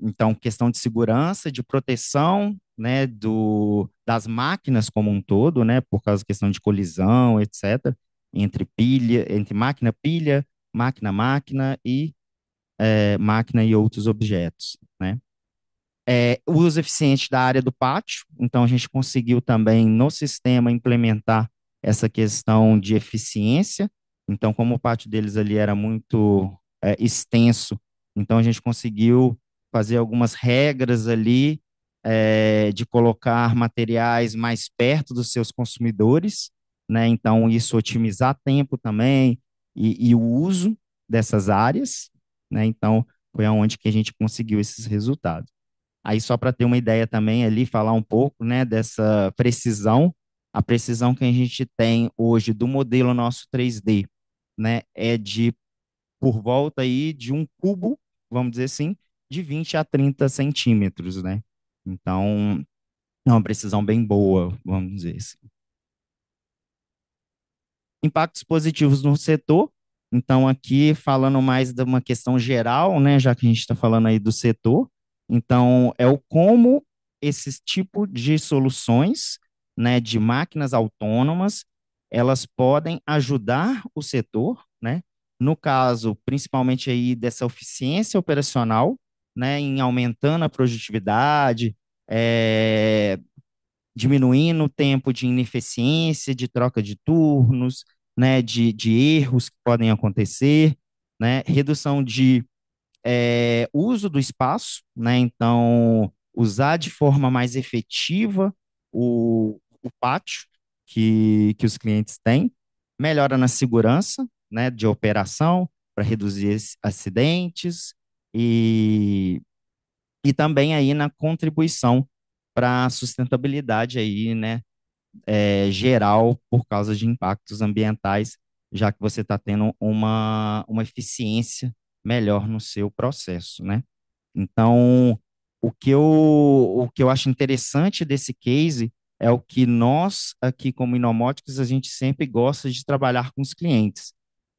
Então, questão de segurança, de proteção, né, das máquinas como um todo, né, por causa da questão de colisão, etc., entre máquina, pilha, máquina, máquina e máquina e outros objetos, né. O uso eficiente da área do pátio, então a gente conseguiu também no sistema implementar essa questão de eficiência, então como o pátio deles ali era muito extenso, então a gente conseguiu fazer algumas regras ali de colocar materiais mais perto dos seus consumidores, né? Então isso otimizar tempo também e o uso dessas áreas, né? Então foi aonde que a gente conseguiu esses resultados. Aí só para ter uma ideia também ali, falar um pouco, né, dessa precisão, a precisão que a gente tem hoje do modelo nosso 3D, né, é de por volta aí de um cubo, vamos dizer assim, de 20 a 30 centímetros, né? Então, é uma precisão bem boa, vamos dizer assim. Impactos positivos no setor. Então, aqui falando mais de uma questão geral, né, já que a gente está falando aí do setor. Então, é o como esses tipos de soluções, né, de máquinas autônomas, elas podem ajudar o setor, né? No caso, principalmente aí dessa eficiência operacional, né, em aumentando a produtividade, diminuindo o tempo de ineficiência, de troca de turnos, né, de erros que podem acontecer, né, redução de uso do espaço, né, então usar de forma mais efetiva o pátio que os clientes têm, melhora na segurança, né, de operação para reduzir acidentes e e também aí na contribuição para a sustentabilidade aí, né, geral por causa de impactos ambientais, já que você está tendo uma eficiência melhor no seu processo, né? Então, o que eu acho interessante desse case é o que nós, aqui como Inomóticos, a gente sempre gosta de trabalhar com os clientes.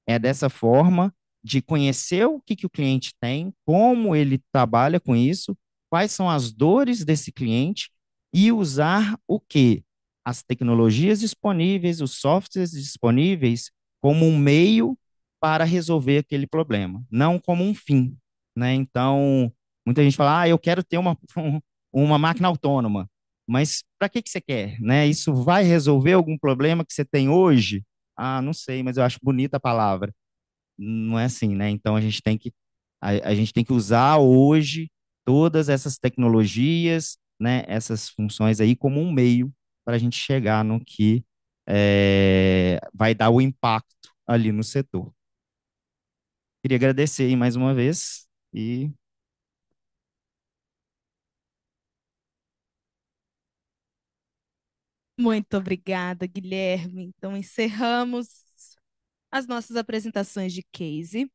É dessa forma de conhecer o que o cliente tem, como ele trabalha com isso, quais são as dores desse cliente e usar o que? As tecnologias disponíveis, os softwares disponíveis, como um meio para resolver aquele problema, não como um fim, né? Então, muita gente fala, eu quero ter uma máquina autônoma, mas para que você quer, né? Isso vai resolver algum problema que você tem hoje? Ah, não sei, mas eu acho bonita a palavra. Não é assim, né? Então a gente tem que usar hoje todas essas tecnologias, né? Essas funções aí como um meio para a gente chegar no que vai dar o impacto ali no setor. Queria agradecer aí mais uma vez e Muito obrigada, Guilherme. Então, encerramos as nossas apresentações de case.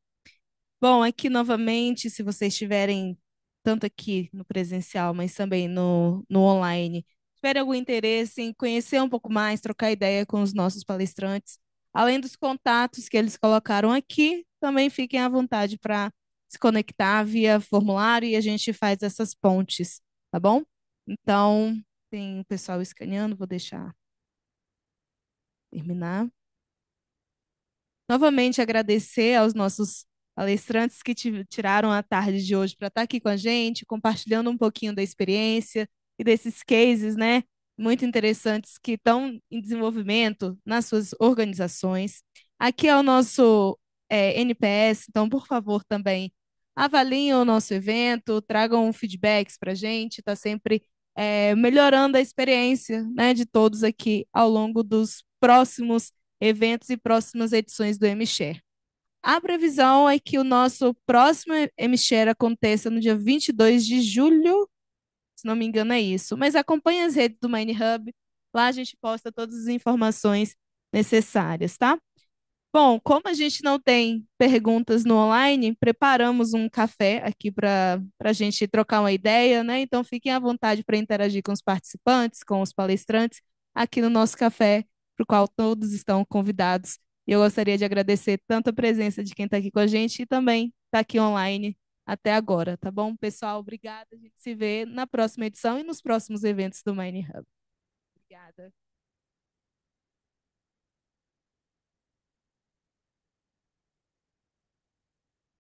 Bom, aqui novamente, se vocês tiverem, tanto aqui no presencial, mas também no online, tiverem algum interesse em conhecer um pouco mais, trocar ideia com os nossos palestrantes, além dos contatos que eles colocaram aqui, também fiquem à vontade para se conectar via formulário e a gente faz essas pontes, tá bom? Então, tem o pessoal escaneando, vou deixar terminar. Novamente agradecer aos nossos palestrantes que tiraram a tarde de hoje para estar aqui com a gente, compartilhando um pouquinho da experiência e desses cases, né, muito interessantes que estão em desenvolvimento nas suas organizações. Aqui é o nosso NPS, então, por favor, também avaliem o nosso evento, tragam feedbacks para a gente, está sempre melhorando a experiência, né, de todos aqui ao longo dos próximos eventos e próximas edições do MShare. A previsão é que o nosso próximo MShare aconteça no dia 22 de julho, se não me engano é isso. Mas acompanhe as redes do Mine Hub, lá a gente posta todas as informações necessárias, tá? Bom, como a gente não tem perguntas no online, preparamos um café aqui para a gente trocar uma ideia, né? Então fiquem à vontade para interagir com os participantes, com os palestrantes, aqui no nosso café, para o qual todos estão convidados. E eu gostaria de agradecer tanto a presença de quem está aqui com a gente e também está aqui online até agora, tá bom? Pessoal, obrigada. A gente se vê na próxima edição e nos próximos eventos do Mine Hub. Obrigada.